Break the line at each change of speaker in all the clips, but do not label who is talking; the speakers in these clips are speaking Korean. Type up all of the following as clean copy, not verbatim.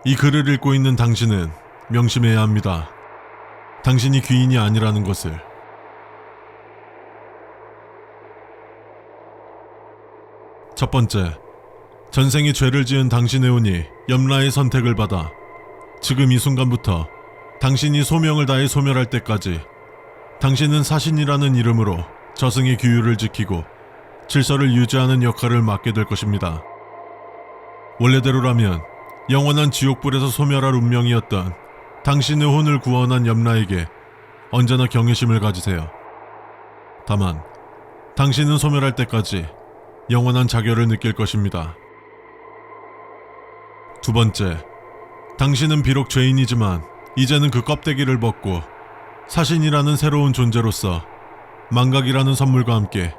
이 글을 읽고 있는 당신은 명심해야 합니다. 당신이 귀인이 아니라는 것을. 첫 번째, 전생에 죄를 지은 당신의 운이 염라의 선택을 받아 지금 이 순간부터 당신이 소명을 다해 소멸할 때까지 당신은 사신이라는 이름으로 저승의 규율을 지키고 질서를 유지하는 역할을 맡게 될 것입니다. 원래대로라면 영원한 지옥불에서 소멸할 운명이었던 당신의 혼을 구원한 염라에게 언제나 경외심을 가지세요. 다만 당신은 소멸할 때까지 영원한 자결을 느낄 것입니다. 두 번째, 당신은 비록 죄인이지만 이제는 그 껍데기를 벗고 사신이라는 새로운 존재로서 망각이라는 선물과 함께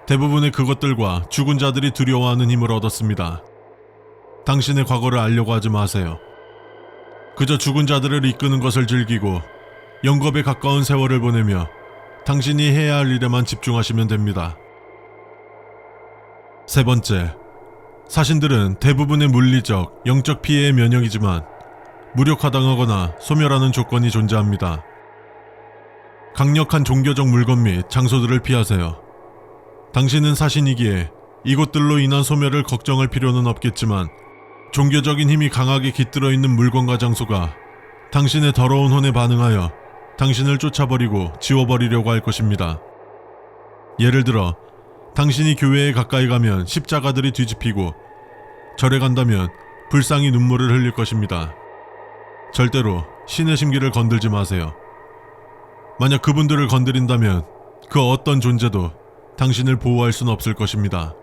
대부분의 그것들과 죽은 자들이 두려워하는 힘을 얻었습니다. 당신의 과거를 알려고 하지 마세요. 그저 죽은 자들을 이끄는 것을 즐기고 영겁에 가까운 세월을 보내며 당신이 해야 할 일에만 집중하시면 됩니다. 세 번째, 사신들은 대부분의 물리적, 영적 피해에 면역이지만 무력화당하거나 소멸하는 조건이 존재합니다. 강력한 종교적 물건 및 장소들을 피하세요. 당신은 사신이기에 이곳들로 인한 소멸을 걱정할 필요는 없겠지만 종교적인 힘이 강하게 깃들어 있는 물건과 장소가 당신의 더러운 혼에 반응하여 당신을 쫓아버리고 지워버리려고 할 것입니다. 예를 들어 당신이 교회에 가까이 가면 십자가들이 뒤집히고 절에 간다면 불상이 눈물을 흘릴 것입니다. 절대로 신의 심기를 건들지 마세요. 만약 그분들을 건드린다면 그 어떤 존재도 당신을 보호할 수는 없을 것입니다.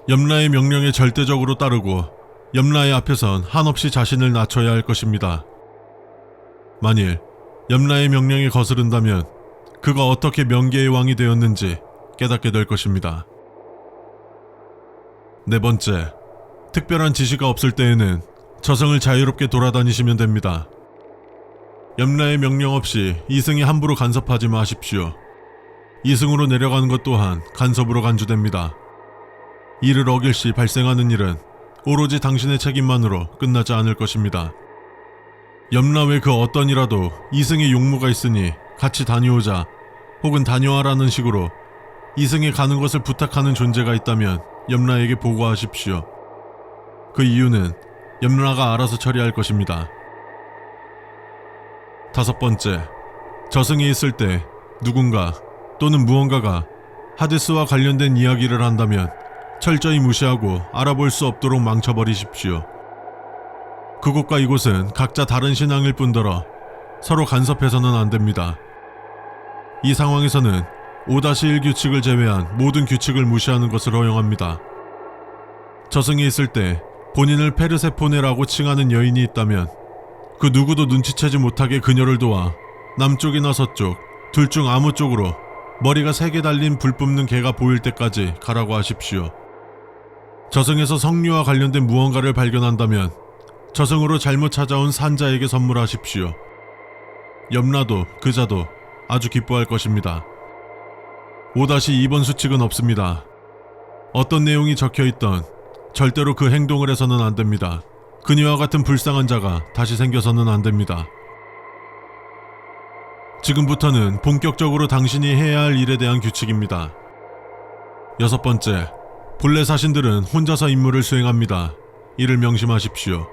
염라의 명령에 절대적으로 따르고 염라의 앞에선 한없이 자신을 낮춰야 할 것입니다. 만일 염라의 명령에 거스른다면 그가 어떻게 명계의 왕이 되었는지 깨닫게 될 것입니다. 네 번째, 특별한 지시가 없을 때에는 저승을 자유롭게 돌아다니시면 됩니다. 염라의 명령 없이 이승에 함부로 간섭하지 마십시오. 이승으로 내려가는 것 또한 간섭으로 간주됩니다. 이를 어길 시 발생하는 일은 오로지 당신의 책임만으로 끝나지 않을 것입니다. 염라 외 그 어떤 이라도 이승의 용무가 있으니 같이 다녀오자 혹은 다녀와라는 식으로 이승에 가는 것을 부탁하는 존재가 있다면 염라에게 보고하십시오. 그 이유는 염라가 알아서 처리할 것입니다. 다섯 번째, 저승에 있을 때 누군가 또는 무언가가 하데스와 관련된 이야기를 한다면 철저히 무시하고 알아볼 수 없도록 망쳐버리십시오. 그곳과 이곳은 각자 다른 신앙일 뿐더러 서로 간섭해서는 안 됩니다. 이 상황에서는 5-1 규칙을 제외한 모든 규칙을 무시하는 것을 허용합니다. 저승에 있을 때 본인을 페르세포네라고 칭하는 여인이 있다면 그 누구도 눈치채지 못하게 그녀를 도와 남쪽이나 서쪽 둘 중 아무 쪽으로 머리가 3개 달린 불 뿜는 개가 보일 때까지 가라고 하십시오. 저승에서 성류와 관련된 무언가를 발견한다면 저승으로 잘못 찾아온 산자에게 선물하십시오. 염라도 그자도 아주 기뻐할 것입니다. 5-2번 수칙은 없습니다. 어떤 내용이 적혀있던 절대로 그 행동을 해서는 안 됩니다. 그니와 같은 불쌍한 자가 다시 생겨서는 안 됩니다. 지금부터는 본격적으로 당신이 해야 할 일에 대한 규칙입니다. 여섯 번째, 본래 사신들은 혼자서 임무를 수행합니다. 이를 명심하십시오.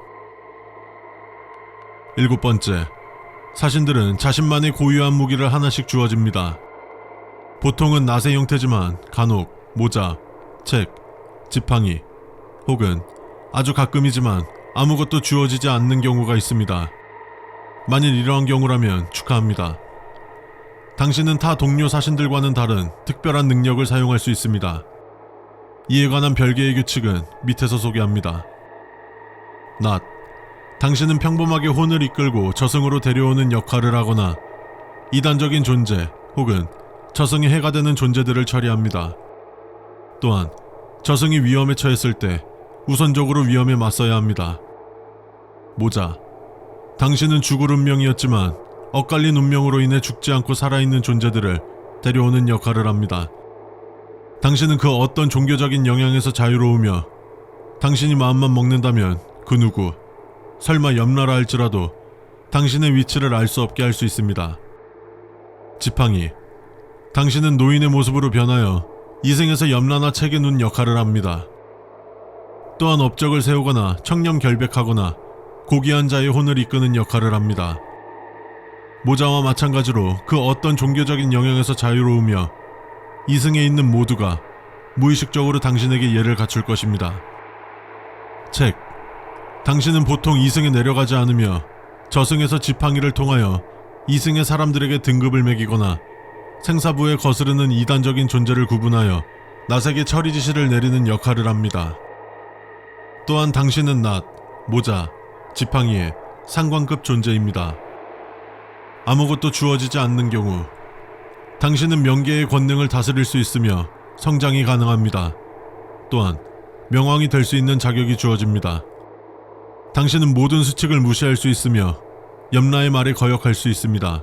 일곱 번째, 사신들은 자신만의 고유한 무기를 하나씩 주어집니다. 보통은 낫의 형태지만 간혹 모자, 책, 지팡이 혹은 아주 가끔이지만 아무것도 주어지지 않는 경우가 있습니다. 만일 이러한 경우라면 축하합니다. 당신은 타 동료 사신들과는 다른 특별한 능력을 사용할 수 있습니다. 이에 관한 별개의 규칙은 밑에서 소개합니다. 낫, 당신은 평범하게 혼을 이끌고 저승으로 데려오는 역할을 하거나 이단적인 존재 혹은 저승의 해가 되는 존재들을 처리합니다. 또한 저승이 위험에 처했을 때 우선적으로 위험에 맞서야 합니다. 모자, 당신은 죽을 운명이었지만 엇갈린 운명으로 인해 죽지 않고 살아있는 존재들을 데려오는 역할을 합니다. 당신은 그 어떤 종교적인 영향에서 자유로우며 당신이 마음만 먹는다면 그 누구, 설마 염라라 할지라도 당신의 위치를 알 수 없게 할 수 있습니다. 지팡이, 당신은 노인의 모습으로 변하여 이승에서 염라나 책에 눈 역할을 합니다. 또한 업적을 세우거나 청렴 결백하거나 고귀한 자의 혼을 이끄는 역할을 합니다. 모자와 마찬가지로 그 어떤 종교적인 영향에서 자유로우며 이승에 있는 모두가 무의식적으로 당신에게 예를 갖출 것입니다. 책, 당신은 보통 이승에 내려가지 않으며 저승에서 지팡이를 통하여 이승의 사람들에게 등급을 매기거나 생사부에 거스르는 이단적인 존재를 구분하여 낫에게 처리 지시를 내리는 역할을 합니다. 또한 당신은 낫, 모자, 지팡이의 상관급 존재입니다. 아무것도 주어지지 않는 경우 당신은 명계의 권능을 다스릴 수 있으며 성장이 가능합니다. 또한 명왕이 될 수 있는 자격이 주어집니다. 당신은 모든 수칙을 무시할 수 있으며 염라의 말에 거역할 수 있습니다.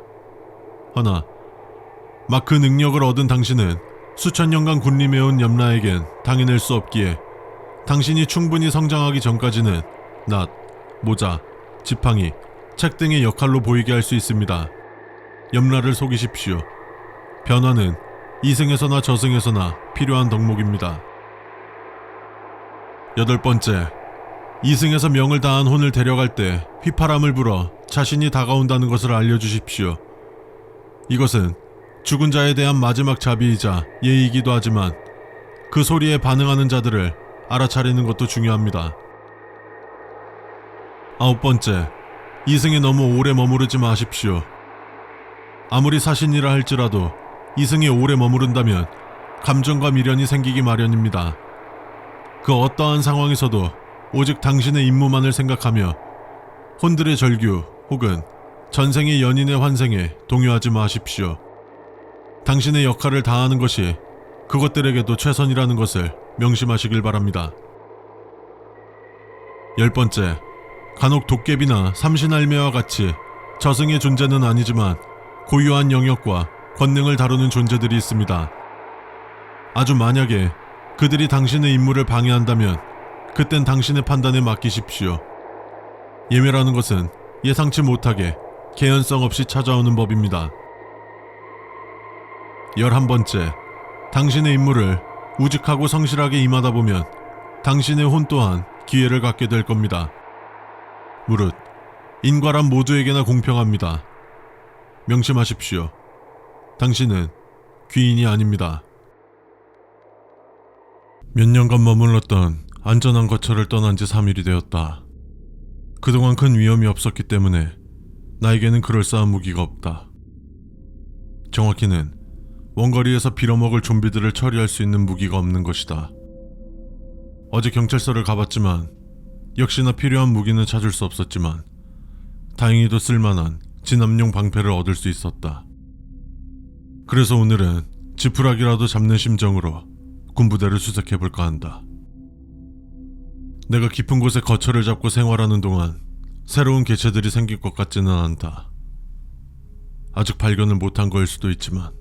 허나 막 그 능력을 얻은 당신은 수천 년간 군림해온 염라에겐 당해낼 수 없기에 당신이 충분히 성장하기 전까지는 낫, 모자, 지팡이, 책 등의 역할로 보이게 할 수 있습니다. 염라를 속이십시오. 변화는 이승에서나 저승에서나 필요한 덕목입니다. 8번째, 이승에서 명을 다한 혼을 데려갈 때 휘파람을 불어 자신이 다가온다는 것을 알려주십시오. 이것은 죽은 자에 대한 마지막 자비이자 예의이기도 하지만 그 소리에 반응하는 자들을 알아차리는 것도 중요합니다. 9번째, 이승에 너무 오래 머무르지 마십시오. 아무리 사신이라 할지라도 이승에 오래 머무른다면 감정과 미련이 생기기 마련입니다. 그 어떠한 상황에서도 오직 당신의 임무만을 생각하며 혼들의 절규 혹은 전생의 연인의 환생에 동요하지 마십시오. 당신의 역할을 다하는 것이 그것들에게도 최선이라는 것을 명심하시길 바랍니다. 10번째, 간혹 도깨비나 삼신할매와 같이 저승의 존재는 아니지만 고유한 영역과 권능을 다루는 존재들이 있습니다. 아주 만약에 그들이 당신의 임무를 방해한다면 그땐 당신의 판단에 맡기십시오. 예매라는 것은 예상치 못하게 개연성 없이 찾아오는 법입니다. 11번째, 당신의 임무를 우직하고 성실하게 임하다 보면 당신의 혼 또한 기회를 갖게 될 겁니다. 무릇 인과란 모두에게나 공평합니다. 명심하십시오. 당신은 귀인이 아닙니다. 몇 년간 머물렀던 안전한 거처를 떠난 지 3일이 되었다. 그동안 큰 위험이 없었기 때문에 나에게는 그럴싸한 무기가 없다. 정확히는 원거리에서 빌어먹을 좀비들을 처리할 수 있는 무기가 없는 것이다. 어제 경찰서를 가봤지만 역시나 필요한 무기는 찾을 수 없었지만 다행히도 쓸만한 진압용 방패를 얻을 수 있었다. 그래서 오늘은 지푸라기라도 잡는 심정으로 군부대를 수색해볼까 한다. 내가 깊은 곳에 거처를 잡고 생활하는 동안 새로운 개체들이 생길 것 같지는 않다. 아직 발견을 못한 거일 수도 있지만.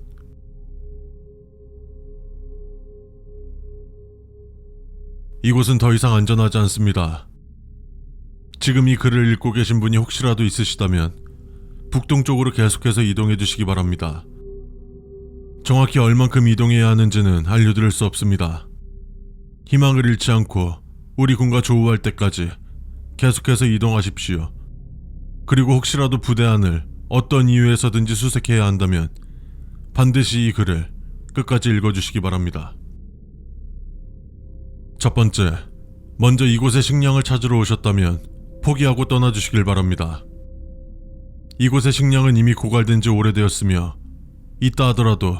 이곳은 더 이상 안전하지 않습니다. 지금 이 글을 읽고 계신 분이 혹시라도 있으시다면 북동쪽으로 계속해서 이동해 주시기 바랍니다. 정확히 얼만큼 이동해야 하는지는 알려드릴 수 없습니다. 희망을 잃지 않고 우리 군과 조우할 때까지 계속해서 이동하십시오. 그리고 혹시라도 부대 안을 어떤 이유에서든지 수색해야 한다면 반드시 이 글을 끝까지 읽어주시기 바랍니다. 첫 번째, 먼저 이곳에 식량을 찾으러 오셨다면 포기하고 떠나주시길 바랍니다. 이곳의 식량은 이미 고갈된 지 오래되었으며 있다 하더라도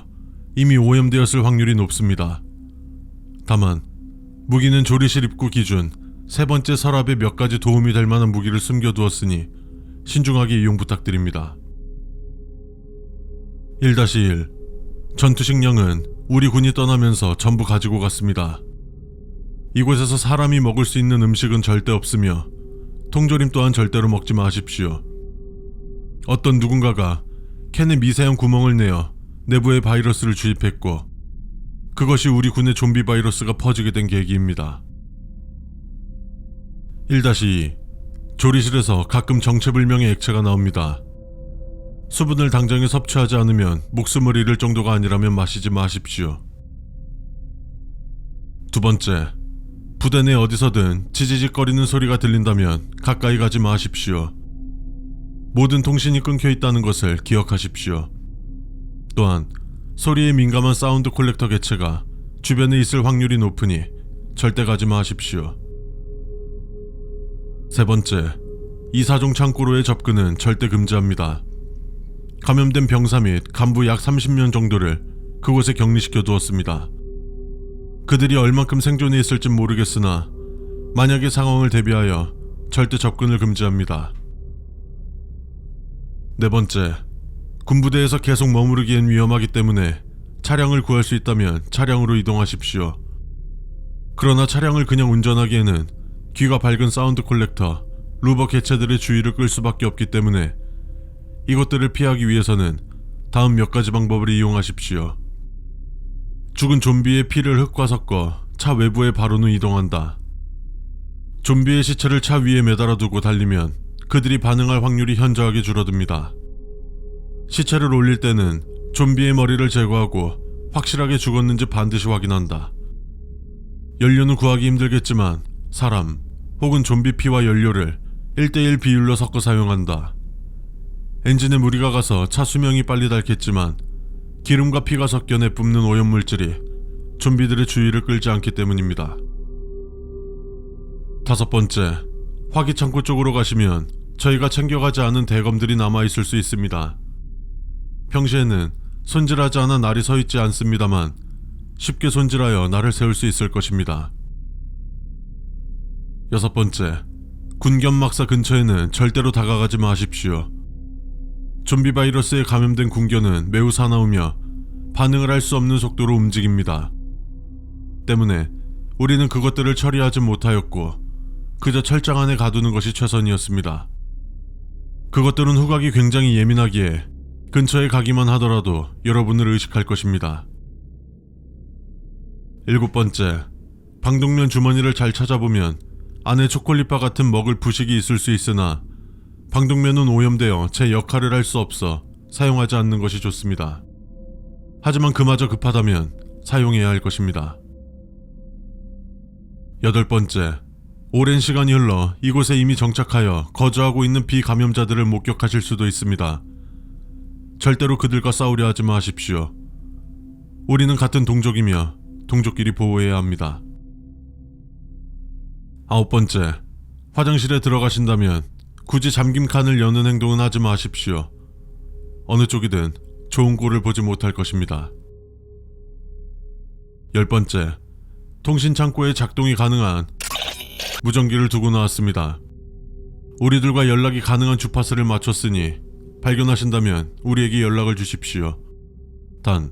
이미 오염되었을 확률이 높습니다. 다만 무기는 조리실 입구 기준 세 번째 서랍에 몇 가지 도움이 될 만한 무기를 숨겨두었으니 신중하게 이용 부탁드립니다. 1-1 전투 식량은 우리 군이 떠나면서 전부 가지고 갔습니다. 이곳에서 사람이 먹을 수 있는 음식은 절대 없으며 통조림 또한 절대로 먹지 마십시오. 어떤 누군가가 캔에 미세한 구멍을 내어 내부에 바이러스를 주입했고 그것이 우리 군의 좀비 바이러스가 퍼지게 된 계기입니다. 1-2 조리실에서 가끔 정체불명의 액체가 나옵니다. 수분을 당장에 섭취하지 않으면 목숨을 잃을 정도가 아니라면 마시지 마십시오. 두 번째, 부대 내 어디서든 지지직거리는 소리가 들린다면 가까이 가지 마십시오. 모든 통신이 끊겨 있다는 것을 기억하십시오. 또한 소리에 민감한 사운드 콜렉터 개체가 주변에 있을 확률이 높으니 절대 가지 마십시오. 세 번째, 이사종 창고로의 접근은 절대 금지합니다. 감염된 병사 및 간부 약 30명 정도를 그곳에 격리시켜 두었습니다. 그들이 얼만큼 생존해 있을진 모르겠으나 만약의 상황을 대비하여 절대 접근을 금지합니다. 네 번째, 군부대에서 계속 머무르기엔 위험하기 때문에 차량을 구할 수 있다면 차량으로 이동하십시오. 그러나 차량을 그냥 운전하기에는 귀가 밝은 사운드 콜렉터, 루버 개체들의 주의를 끌 수밖에 없기 때문에 이것들을 피하기 위해서는 다음 몇 가지 방법을 이용하십시오. 죽은 좀비의 피를 흙과 섞어 차 외부에 바로는 이동한다. 좀비의 시체를 차 위에 매달아 두고 달리면 그들이 반응할 확률이 현저하게 줄어듭니다. 시체를 올릴 때는 좀비의 머리를 제거하고 확실하게 죽었는지 반드시 확인한다. 연료는 구하기 힘들겠지만 사람 혹은 좀비 피와 연료를 1:1 비율로 섞어 사용한다. 엔진에 무리가 가서 차 수명이 빨리 닳겠지만 기름과 피가 섞여 내뿜는 오염물질이 좀비들의 주의를 끌지 않기 때문입니다. 다섯 번째, 화기창고 쪽으로 가시면 저희가 챙겨가지 않은 대검들이 남아있을 수 있습니다. 평시에는 손질하지 않아 날이 서 있지 않습니다만 쉽게 손질하여 날을 세울 수 있을 것입니다. 여섯 번째, 군견막사 근처에는 절대로 다가가지 마십시오. 좀비 바이러스에 감염된 군견은 매우 사나우며 반응을 할 수 없는 속도로 움직입니다. 때문에 우리는 그것들을 처리하지 못하였고 그저 철장 안에 가두는 것이 최선이었습니다. 그것들은 후각이 굉장히 예민하기에 근처에 가기만 하더라도 여러분을 의식할 것입니다. 일곱 번째, 방독면 주머니를 잘 찾아보면 안에 초콜릿바 같은 먹을 부식이 있을 수 있으나 방독면은 오염되어 제 역할을 할 수 없어 사용하지 않는 것이 좋습니다. 하지만 그마저 급하다면 사용해야 할 것입니다. 여덟 번째, 오랜 시간이 흘러 이곳에 이미 정착하여 거주하고 있는 비감염자들을 목격하실 수도 있습니다. 절대로 그들과 싸우려 하지 마십시오. 우리는 같은 동족이며 동족끼리 보호해야 합니다. 아홉 번째, 화장실에 들어가신다면 굳이 잠긴 칸을 여는 행동은 하지 마십시오. 어느 쪽이든 좋은 꼴을 보지 못할 것입니다. 열 번째, 통신 창고에 작동이 가능한 무전기를 두고 나왔습니다. 우리들과 연락이 가능한 주파수를 맞췄으니 발견하신다면 우리에게 연락을 주십시오. 단,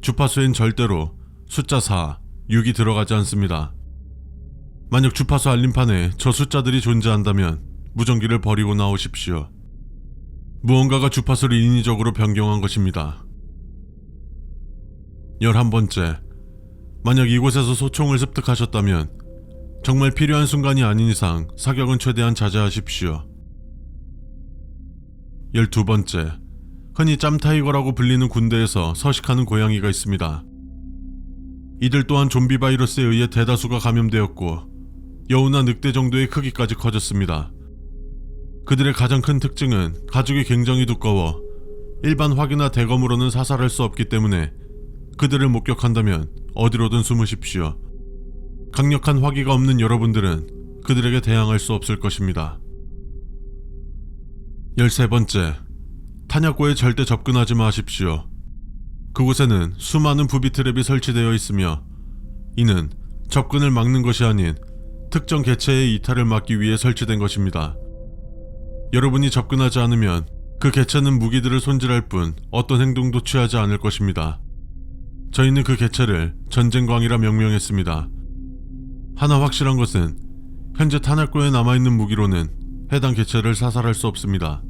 주파수엔 절대로 숫자 4, 6이 들어가지 않습니다. 만약 주파수 알림판에 저 숫자들이 존재한다면 무전기를 버리고 나오십시오. 무언가가 주파수를 인위적으로 변경한 것입니다. 11번째, 만약 이곳에서 소총을 습득하셨다면 정말 필요한 순간이 아닌 이상 사격은 최대한 자제하십시오. 12번째, 흔히 짬타이거라고 불리는 군대에서 서식하는 고양이가 있습니다. 이들 또한 좀비 바이러스에 의해 대다수가 감염되었고 여우나 늑대 정도의 크기까지 커졌습니다. 그들의 가장 큰 특징은 가죽이 굉장히 두꺼워 일반 화기나 대검으로는 사살할 수 없기 때문에 그들을 목격한다면 어디로든 숨으십시오. 강력한 화기가 없는 여러분들은 그들에게 대항할 수 없을 것입니다. 13번째, 탄약고에 절대 접근하지 마십시오. 그곳에는 수많은 부비 트랩이 설치되어 있으며 이는 접근을 막는 것이 아닌 특정 개체의 이탈을 막기 위해 설치된 것입니다. 여러분이 접근하지 않으면 그 개체는 무기들을 손질할 뿐 어떤 행동도 취하지 않을 것입니다. 저희는 그 개체를 전쟁광이라 명명했습니다. 하나 확실한 것은 현재 탄약고에 남아있는 무기로는 해당 개체를 사살할 수 없습니다.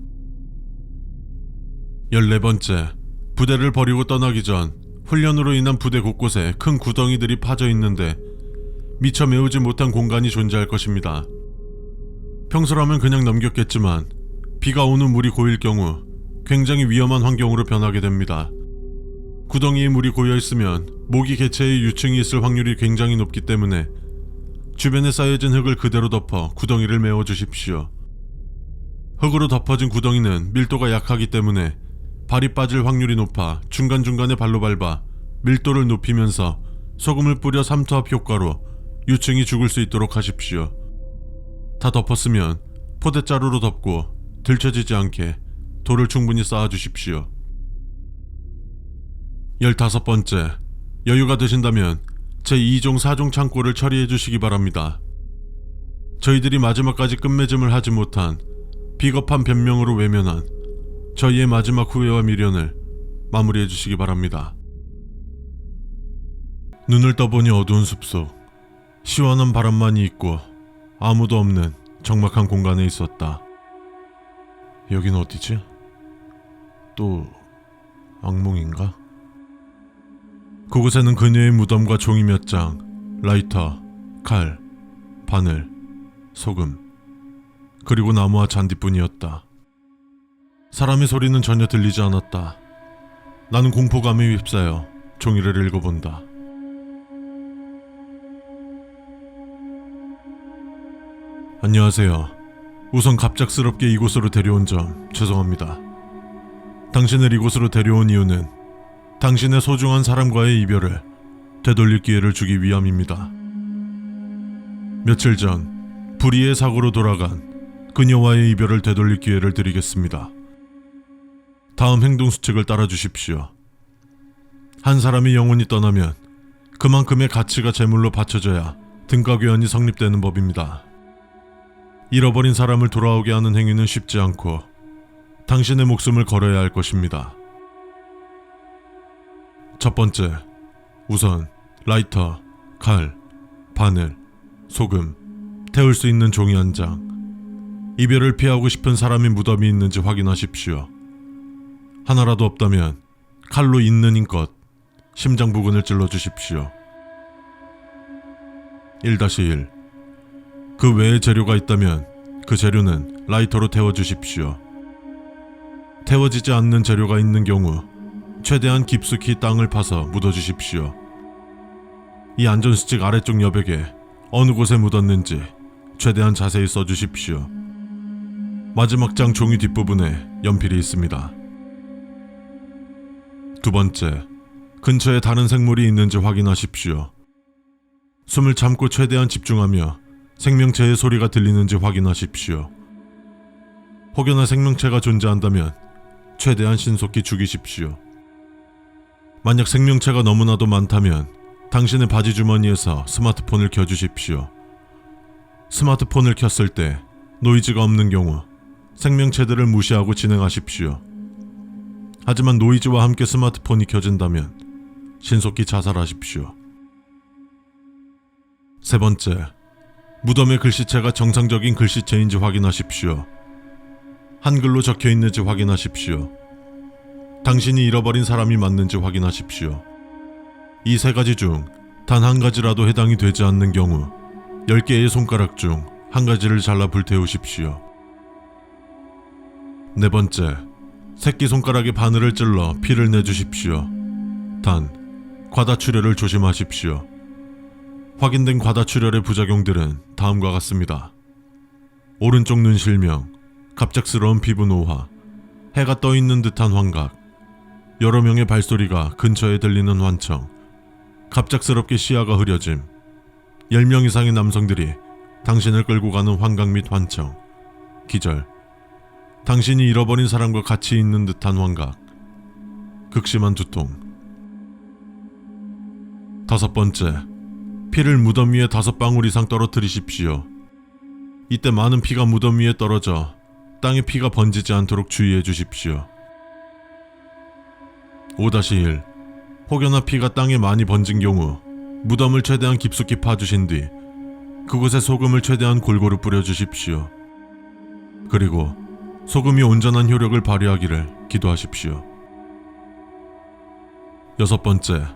14번째, 부대를 버리고 떠나기 전 훈련으로 인한 부대 곳곳에 큰 구덩이들이 파져 있는데 미처 메우지 못한 공간이 존재할 것입니다. 평소라면 그냥 넘겼겠지만 비가 오는 물이 고일 경우 굉장히 위험한 환경으로 변하게 됩니다. 구덩이에 물이 고여 있으면 모기 개체의 유충이 있을 확률이 굉장히 높기 때문에 주변에 쌓여진 흙을 그대로 덮어 구덩이를 메워 주십시오. 흙으로 덮어진 구덩이는 밀도가 약하기 때문에 발이 빠질 확률이 높아 중간중간에 발로 밟아 밀도를 높이면서 소금을 뿌려 삼투압 효과로 유충이 죽을 수 있도록 하십시오. 다 덮었으면 포대자루로 덮고 들춰지지 않게 돌을 충분히 쌓아 주십시오. 15번째, 여유가 되신다면 제2종 4종 창고를 처리해 주시기 바랍니다. 저희들이 마지막까지 끝맺음을 하지 못한 비겁한 변명으로 외면한 저희의 마지막 후회와 미련을 마무리해 주시기 바랍니다. 눈을 떠보니 어두운 숲속, 시원한 바람만이 있고 아무도 없는 적막한 공간에 있었다. 여긴 어디지? 또 악몽인가? 그곳에는 그녀의 무덤과 종이 몇 장, 라이터, 칼, 바늘, 소금, 그리고 나무와 잔디뿐이었다. 사람의 소리는 전혀 들리지 않았다. 나는 공포감에 휩싸여 종이를 읽어본다. 안녕하세요. 우선 갑작스럽게 이곳으로 데려온 점 죄송합니다. 당신을 이곳으로 데려온 이유는 당신의 소중한 사람과의 이별을 되돌릴 기회를 주기 위함입니다. 며칠 전 불의의 사고로 돌아간 그녀와의 이별을 되돌릴 기회를 드리겠습니다. 다음 행동 수칙을 따라 주십시오. 한 사람이 영원히 떠나면 그만큼의 가치가 제물로 바쳐져야 등가교환이 성립되는 법입니다. 잃어버린 사람을 돌아오게 하는 행위는 쉽지 않고 당신의 목숨을 걸어야 할 것입니다. 첫 번째, 우선 라이터, 칼, 바늘, 소금, 태울 수 있는 종이 한 장, 이별을 피하고 싶은 사람의 무덤이 있는지 확인하십시오. 하나라도 없다면 칼로 있는 힘껏 심장 부근을 찔러주십시오. 1-1. 그 외의 재료가 있다면 그 재료는 라이터로 태워주십시오. 태워지지 않는 재료가 있는 경우 최대한 깊숙이 땅을 파서 묻어주십시오. 이 안전수칙 아래쪽 여백에 어느 곳에 묻었는지 최대한 자세히 써주십시오. 마지막 장 종이 뒷부분에 연필이 있습니다. 두 번째, 근처에 다른 생물이 있는지 확인하십시오. 숨을 참고 최대한 집중하며 생명체의 소리가 들리는지 확인하십시오. 혹여나 생명체가 존재한다면 최대한 신속히 죽이십시오. 만약 생명체가 너무나도 많다면 당신의 바지 주머니에서 스마트폰을 켜주십시오. 스마트폰을 켰을 때 노이즈가 없는 경우 생명체들을 무시하고 진행하십시오. 하지만 노이즈와 함께 스마트폰이 켜진다면 신속히 자살하십시오. 세 번째, 무덤의 글씨체가 정상적인 글씨체인지 확인하십시오. 한글로 적혀 있는지 확인하십시오. 당신이 잃어버린 사람이 맞는지 확인하십시오. 이 세 가지 중 단 한 가지라도 해당이 되지 않는 경우 10개의 손가락 중 한 가지를 잘라 불태우십시오. 네 번째, 새끼손가락에 바늘을 찔러 피를 내주십시오. 단, 과다출혈을 조심하십시오. 확인된 과다출혈의 부작용들은 다음과 같습니다. 오른쪽 눈 실명, 갑작스러운 피부 노화, 해가 떠 있는 듯한 환각, 여러 명의 발소리가 근처에 들리는 환청, 갑작스럽게 시야가 흐려짐, 10명 이상의 남성들이 당신을 끌고 가는 환각 및 환청, 기절, 당신이 잃어버린 사람과 같이 있는 듯한 환각, 극심한 두통. 다섯 번째, 피를 무덤 위에 5방울 이상 떨어뜨리십시오. 이때 많은 피가 무덤 위에 떨어져 땅에 피가 번지지 않도록 주의해 주십시오. 5-1. 혹여나 피가 땅에 많이 번진 경우 무덤을 최대한 깊숙이 파주신 뒤 그곳에 소금을 최대한 골고루 뿌려주십시오. 그리고 소금이 온전한 효력을 발휘하기를 기도하십시오. 6번째,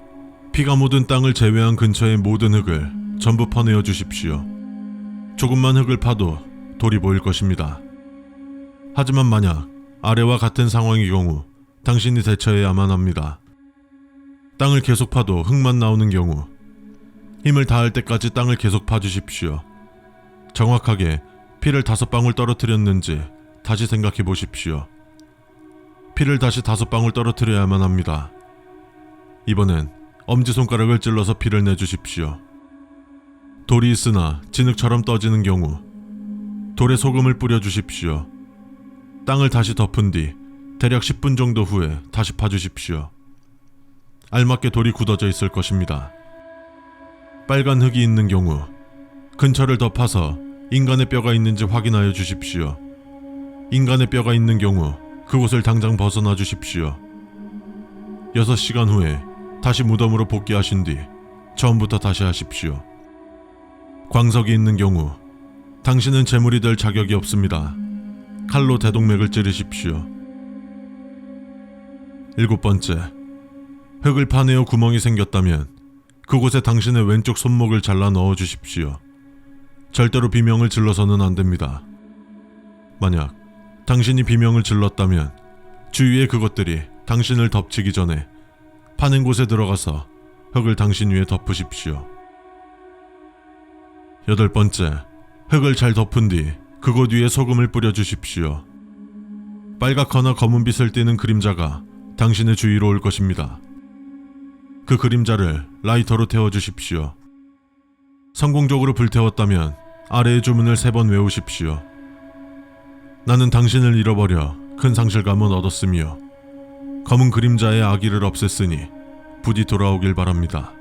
피가 묻은 땅을 제외한 근처의 모든 흙을 전부 퍼내어 주십시오. 조금만 흙을 파도 돌이 보일 것입니다. 하지만 만약 아래와 같은 상황의 경우 당신이 대처해야만 합니다. 땅을 계속 파도 흙만 나오는 경우 힘을 다할 때까지 땅을 계속 파주십시오. 정확하게 피를 5방울 떨어뜨렸는지 다시 생각해 보십시오. 피를 다시 5방울 떨어뜨려야만 합니다. 이번엔 엄지손가락을 찔러서 피를 내주십시오. 돌이 있으나 진흙처럼 떠지는 경우 돌에 소금을 뿌려주십시오. 땅을 다시 덮은 뒤 대략 10분 정도 후에 다시 파주십시오. 알맞게 돌이 굳어져 있을 것입니다. 빨간 흙이 있는 경우 근처를 더 파서 인간의 뼈가 있는지 확인하여 주십시오. 인간의 뼈가 있는 경우 그곳을 당장 벗어나 주십시오. 6시간 후에 다시 무덤으로 복귀하신 뒤 처음부터 다시 하십시오. 광석이 있는 경우 당신은 제물이 될 자격이 없습니다. 칼로 대동맥을 찌르십시오. 7번째, 흙을 파내어 구멍이 생겼다면 그곳에 당신의 왼쪽 손목을 잘라 넣어 주십시오. 절대로 비명을 질러서는 안 됩니다. 만약 당신이 비명을 질렀다면 주위의 그것들이 당신을 덮치기 전에 파낸 곳에 들어가서 흙을 당신 위에 덮으십시오. 8번째, 흙을 잘 덮은 뒤 그곳 위에 소금을 뿌려주십시오. 빨갛거나 검은빛을 띠는 그림자가 당신의 주위로 올 것입니다. 그 그림자를 라이터로 태워주십시오. 성공적으로 불태웠다면 아래의 주문을 3번 외우십시오. 나는 당신을 잃어버려 큰 상실감은 얻었으며 검은 그림자의 악의를 없앴으니 부디 돌아오길 바랍니다.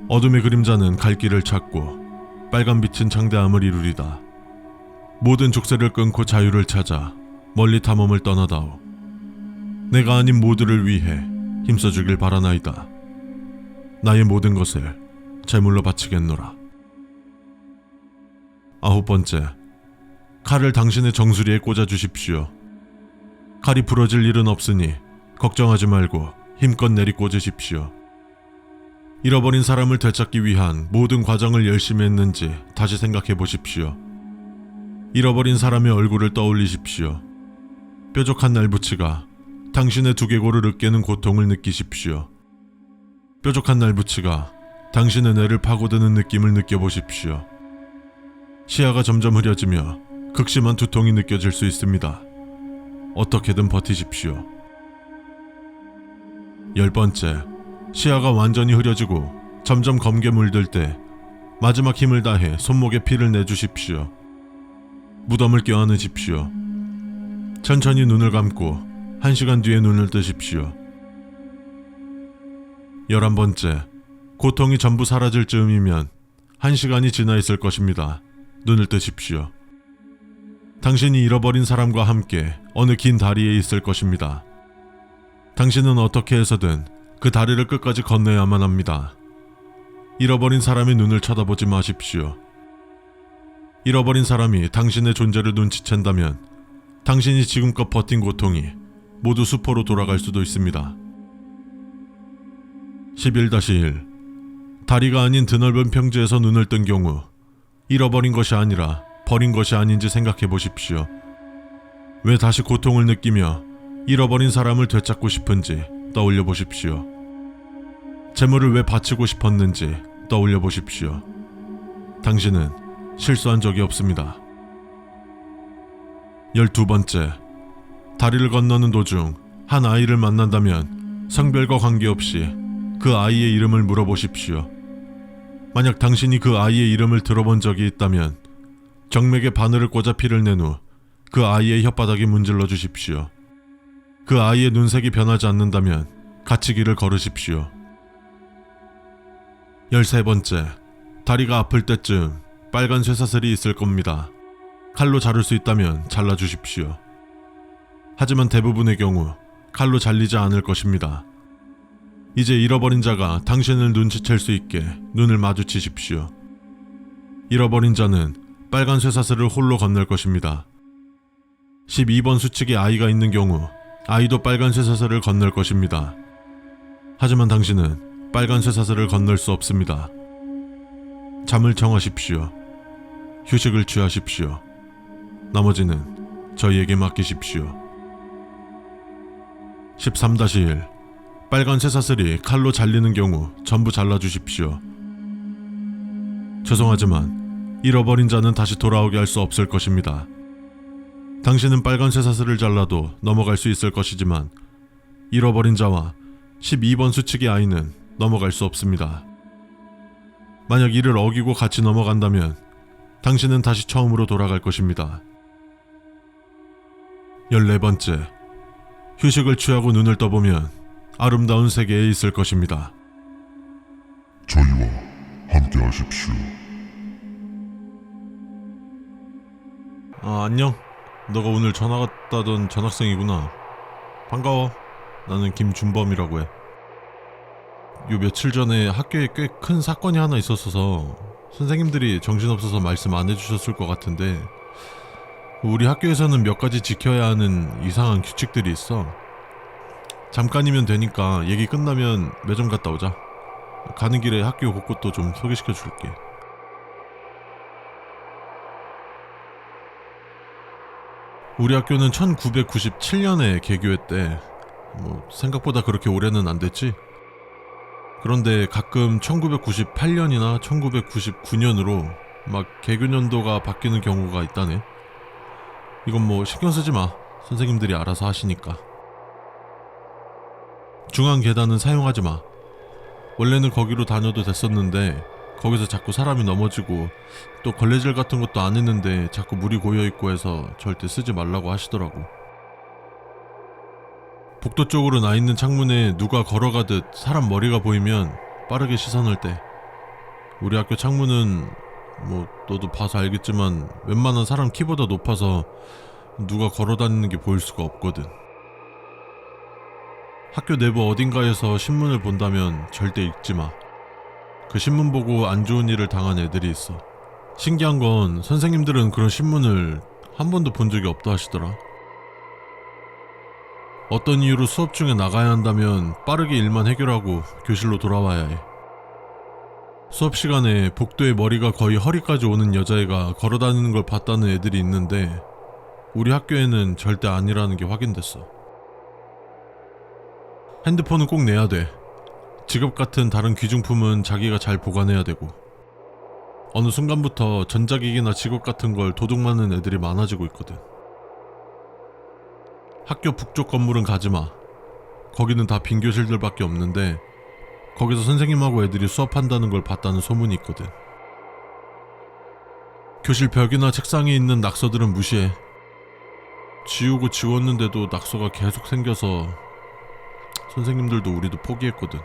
어둠의 그림자는 갈 길을 찾고 빨간 빛은 창대함을 이루리다. 모든 족쇄를 끊고 자유를 찾아 멀리 탐험을 떠나다오. 내가 아닌 모두를 위해 힘써주길 바라나이다. 나의 모든 것을 제물로 바치겠노라. 9번째, 칼을 당신의 정수리에 꽂아주십시오. 칼이 부러질 일은 없으니 걱정하지 말고 힘껏 내리꽂으십시오. 잃어버린 사람을 되찾기 위한 모든 과정을 열심히 했는지 다시 생각해 보십시오. 잃어버린 사람의 얼굴을 떠올리십시오. 뾰족한 날붙이가 당신의 두개골을 으깨는 고통을 느끼십시오. 뾰족한 날붙이가 당신의 뇌를 파고드는 느낌을 느껴보십시오. 시야가 점점 흐려지며 극심한 두통이 느껴질 수 있습니다. 어떻게든 버티십시오. 10번째, 시야가 완전히 흐려지고 점점 검게 물들 때 마지막 힘을 다해 손목에 피를 내주십시오. 무덤을 껴안으십시오. 천천히 눈을 감고 1시간 뒤에 눈을 뜨십시오. 11번째, 고통이 전부 사라질 즈음이면 1시간이 지나 있을 것입니다. 눈을 뜨십시오. 당신이 잃어버린 사람과 함께 어느 긴 다리에 있을 것입니다. 당신은 어떻게 해서든 그 다리를 끝까지 건너야만 합니다. 잃어버린 사람의 눈을 쳐다보지 마십시오. 잃어버린 사람이 당신의 존재를 눈치챈다면 당신이 지금껏 버틴 고통이 모두 수포로 돌아갈 수도 있습니다. 11-1. 다리가 아닌 드넓은 평지에서 눈을 뜬 경우 잃어버린 것이 아니라 버린 것이 아닌지 생각해 보십시오. 왜 다시 고통을 느끼며 잃어버린 사람을 되찾고 싶은지 떠올려 보십시오. 재물을 왜 바치고 싶었는지 떠올려 보십시오. 당신은 실수한 적이 없습니다. 12번째, 다리를 건너는 도중 한 아이를 만난다면 성별과 관계없이 그 아이의 이름을 물어보십시오. 만약 당신이 그 아이의 이름을 들어본 적이 있다면 정맥에 바늘을 꽂아 피를 낸 후 그 아이의 혓바닥에 문질러 주십시오. 그 아이의 눈색이 변하지 않는다면 같이 길을 걸으십시오. 13번째, 다리가 아플 때쯤 빨간 쇠사슬이 있을 겁니다. 칼로 자를 수 있다면 잘라주십시오. 하지만 대부분의 경우 칼로 잘리지 않을 것입니다. 이제 잃어버린 자가 당신을 눈치챌 수 있게 눈을 마주치십시오. 잃어버린 자는 빨간 쇠사슬을 홀로 건널 것입니다. 12번 수칙에 아이가 있는 경우 아이도 빨간 쇠사슬을 건널 것입니다. 하지만 당신은 빨간 쇠사슬을 건널 수 없습니다. 잠을 청하십시오. 휴식을 취하십시오. 나머지는 저희에게 맡기십시오. 13-1 빨간 쇠사슬이 칼로 잘리는 경우 전부 잘라주십시오. 죄송하지만 잃어버린 자는 다시 돌아오게 할 수 없을 것입니다. 당신은 빨간 쇠사슬을 잘라도 넘어갈 수 있을 것이지만 잃어버린 자와 12번 수칙의 아이는 넘어갈 수 없습니다. 만약 이를 어기고 같이 넘어간다면 당신은 다시 처음으로 돌아갈 것입니다. 14번째, 휴식을 취하고 눈을 떠보면 아름다운 세계에 있을 것입니다.
저희와 함께 하십시오.
안녕. 너가 오늘 전화 갔다던 전학생이구나. 반가워. 나는 김준범이라고 해. 요 며칠 전에 학교에 꽤 큰 사건이 하나 있었어서 선생님들이 정신없어서 말씀 안 해주셨을 것 같은데, 우리 학교에서는 몇 가지 지켜야 하는 이상한 규칙들이 있어. 잠깐이면 되니까 얘기 끝나면 매점 갔다 오자. 가는 길에 학교 곳곳도 좀 소개시켜 줄게. 우리 학교는 1997년에 개교했대. 생각보다 그렇게 오래는 안 됐지? 그런데 가끔 1998년이나 1999년으로 막 개교년도가 바뀌는 경우가 있다네. 이건 신경 쓰지 마. 선생님들이 알아서 하시니까. 중앙 계단은 사용하지 마. 원래는 거기로 다녀도 됐었는데 거기서 자꾸 사람이 넘어지고 또 걸레질 같은 것도 안 했는데 자꾸 물이 고여있고 해서 절대 쓰지 말라고 하시더라고. 복도 쪽으로 나 있는 창문에 누가 걸어가듯 사람 머리가 보이면 빠르게 시선을 떼. 우리 학교 창문은 너도 봐서 알겠지만 웬만한 사람 키보다 높아서 누가 걸어다니는 게 보일 수가 없거든. 학교 내부 어딘가에서 신문을 본다면 절대 읽지 마. 그 신문 보고 안 좋은 일을 당한 애들이 있어. 신기한 건 선생님들은 그런 신문을 한 번도 본 적이 없다 하시더라. 어떤 이유로 수업 중에 나가야 한다면 빠르게 일만 해결하고 교실로 돌아와야 해. 수업 시간에 복도에 머리가 거의 허리까지 오는 여자애가 걸어다니는 걸 봤다는 애들이 있는데 우리 학교에는 절대 아니라는 게 확인됐어. 핸드폰은 꼭 내야 돼. 지갑 같은 다른 귀중품은 자기가 잘 보관해야 되고. 어느 순간부터 전자기기나 지갑 같은 걸 도둑 맞는 애들이 많아지고 있거든. 학교 북쪽 건물은 가지마. 거기는 다 빈 교실들밖에 없는데 거기서 선생님하고 애들이 수업한다는 걸 봤다는 소문이 있거든. 교실 벽이나 책상에 있는 낙서들은 무시해. 지우고 지웠는데도 낙서가 계속 생겨서 선생님들도 우리도 포기했거든.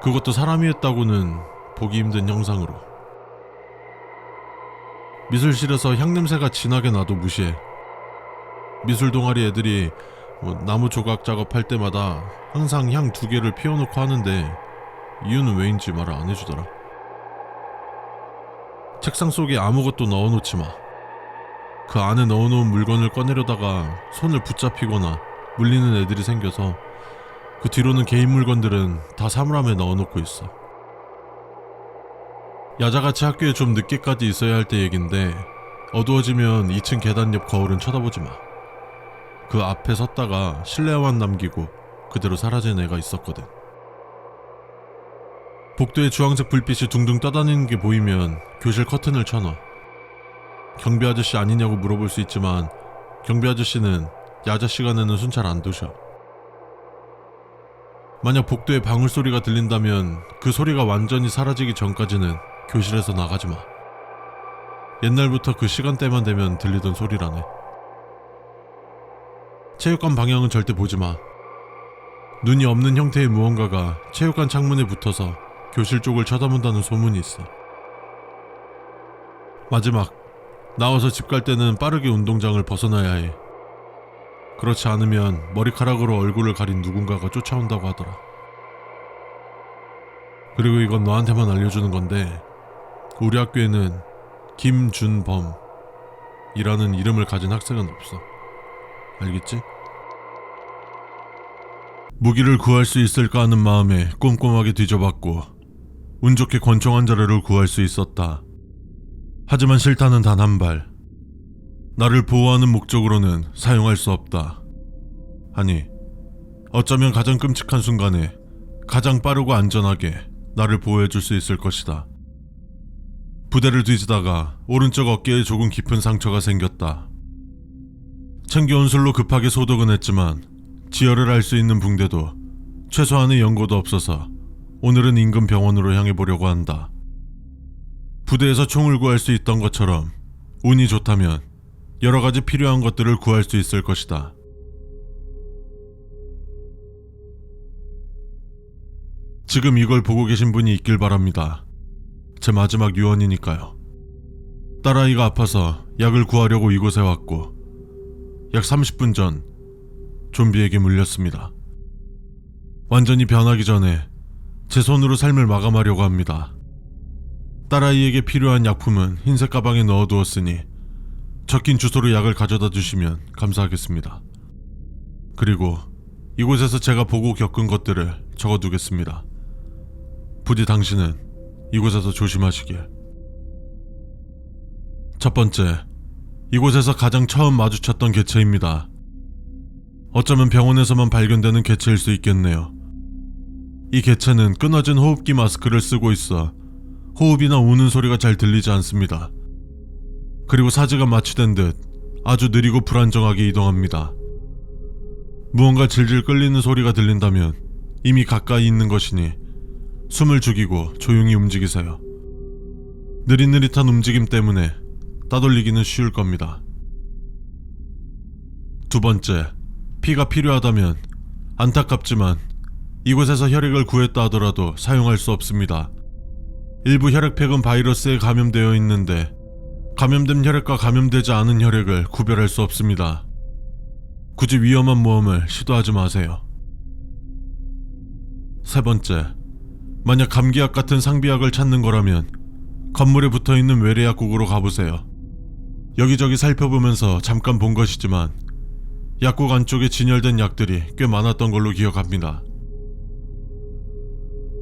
그것도 사람이 했다고는 보기 힘든 형상으로. 미술실에서 향냄새가 진하게 나도 무시해. 미술 동아리 애들이 나무 조각 작업할 때마다 항상 향 2개를 피워놓고 하는데 이유는 왜인지 말을 안 해주더라. 책상 속에 아무것도 넣어놓지 마. 그 안에 넣어놓은 물건을 꺼내려다가 손을 붙잡히거나 물리는 애들이 생겨서 그 뒤로는 개인 물건들은 다 사물함에 넣어놓고 있어. 야자같이 학교에 좀 늦게까지 있어야 할 때 얘긴데 어두워지면 2층 계단 옆 거울은 쳐다보지 마. 그 앞에 섰다가 실내화만 남기고 그대로 사라진 애가 있었거든. 복도에 주황색 불빛이 둥둥 떠다니는 게 보이면 교실 커튼을 쳐놔. 경비 아저씨 아니냐고 물어볼 수 있지만 경비 아저씨는 야자 시간에는 순찰 안 도셔. 만약 복도에 방울 소리가 들린다면 그 소리가 완전히 사라지기 전까지는 교실에서 나가지 마. 옛날부터 그 시간대만 되면 들리던 소리라네. 체육관 방향은 절대 보지 마. 눈이 없는 형태의 무언가가 체육관 창문에 붙어서 교실 쪽을 쳐다본다는 소문이 있어. 마지막, 나와서 집 갈 때는 빠르게 운동장을 벗어나야 해. 그렇지 않으면 머리카락으로 얼굴을 가린 누군가가 쫓아온다고 하더라. 그리고 이건 너한테만 알려주는 건데 우리 학교에는 김준범이라는 이름을 가진 학생은 없어. 알겠지? 무기를 구할 수 있을까 하는 마음에 꼼꼼하게 뒤져봤고 운 좋게 권총 한 자루를 구할 수 있었다. 하지만 실탄은 단 한 발. 나를 보호하는 목적으로는 사용할 수 없다. 아니, 어쩌면 가장 끔찍한 순간에 가장 빠르고 안전하게 나를 보호해줄 수 있을 것이다. 부대를 뒤지다가 오른쪽 어깨에 조금 깊은 상처가 생겼다. 챙겨온 술로 급하게 소독은 했지만 지혈을 할 수 있는 붕대도 최소한의 연고도 없어서 오늘은 인근 병원으로 향해 보려고 한다. 부대에서 총을 구할 수 있던 것처럼 운이 좋다면 여러 가지 필요한 것들을 구할 수 있을 것이다. 지금 이걸 보고 계신 분이 있길 바랍니다. 제 마지막 유언이니까요. 딸아이가 아파서 약을 구하려고 이곳에 왔고 약 30분 전 좀비에게 물렸습니다. 완전히 변하기 전에 제 손으로 삶을 마감하려고 합니다. 딸아이에게 필요한 약품은 흰색 가방에 넣어두었으니 적힌 주소로 약을 가져다 주시면 감사하겠습니다. 그리고 이곳에서 제가 보고 겪은 것들을 적어두겠습니다. 부디 당신은 이곳에서 조심하시길. 첫 번째, 이곳에서 가장 처음 마주쳤던 개체입니다. 어쩌면 병원에서만 발견되는 개체일 수 있겠네요. 이 개체는 끊어진 호흡기 마스크를 쓰고 있어 호흡이나 우는 소리가 잘 들리지 않습니다. 그리고 사지가 마취된 듯 아주 느리고 불안정하게 이동합니다. 무언가 질질 끌리는 소리가 들린다면 이미 가까이 있는 것이니 숨을 죽이고 조용히 움직이세요. 느릿느릿한 움직임 때문에 따돌리기는 쉬울 겁니다. 두 번째, 피가 필요하다면 안타깝지만 이곳에서 혈액을 구했다 하더라도 사용할 수 없습니다. 일부 혈액팩은 바이러스에 감염되어 있는데 감염된 혈액과 감염되지 않은 혈액을 구별할 수 없습니다. 굳이 위험한 모험을 시도하지 마세요. 세 번째, 만약 감기약 같은 상비약을 찾는 거라면 건물에 붙어있는 외래약국으로 가보세요. 여기저기 살펴보면서 잠깐 본 것이지만 약국 안쪽에 진열된 약들이 꽤 많았던 걸로 기억합니다.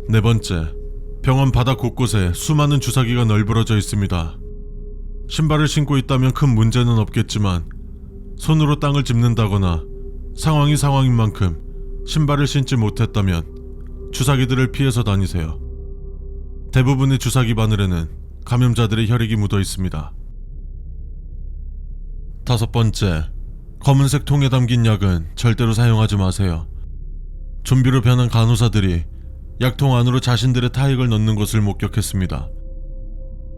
네 번째, 병원 바닥 곳곳에 수많은 주사기가 널브러져 있습니다. 신발을 신고 있다면 큰 문제는 없겠지만 손으로 땅을 짚는다거나 상황이 상황인 만큼 신발을 신지 못했다면 주사기들을 피해서 다니세요. 대부분의 주사기 바늘에는 감염자들의 혈액이 묻어 있습니다. 다섯 번째, 검은색 통에 담긴 약은 절대로 사용하지 마세요. 좀비로 변한 간호사들이 약통 안으로 자신들의 타액을 넣는 것을 목격했습니다.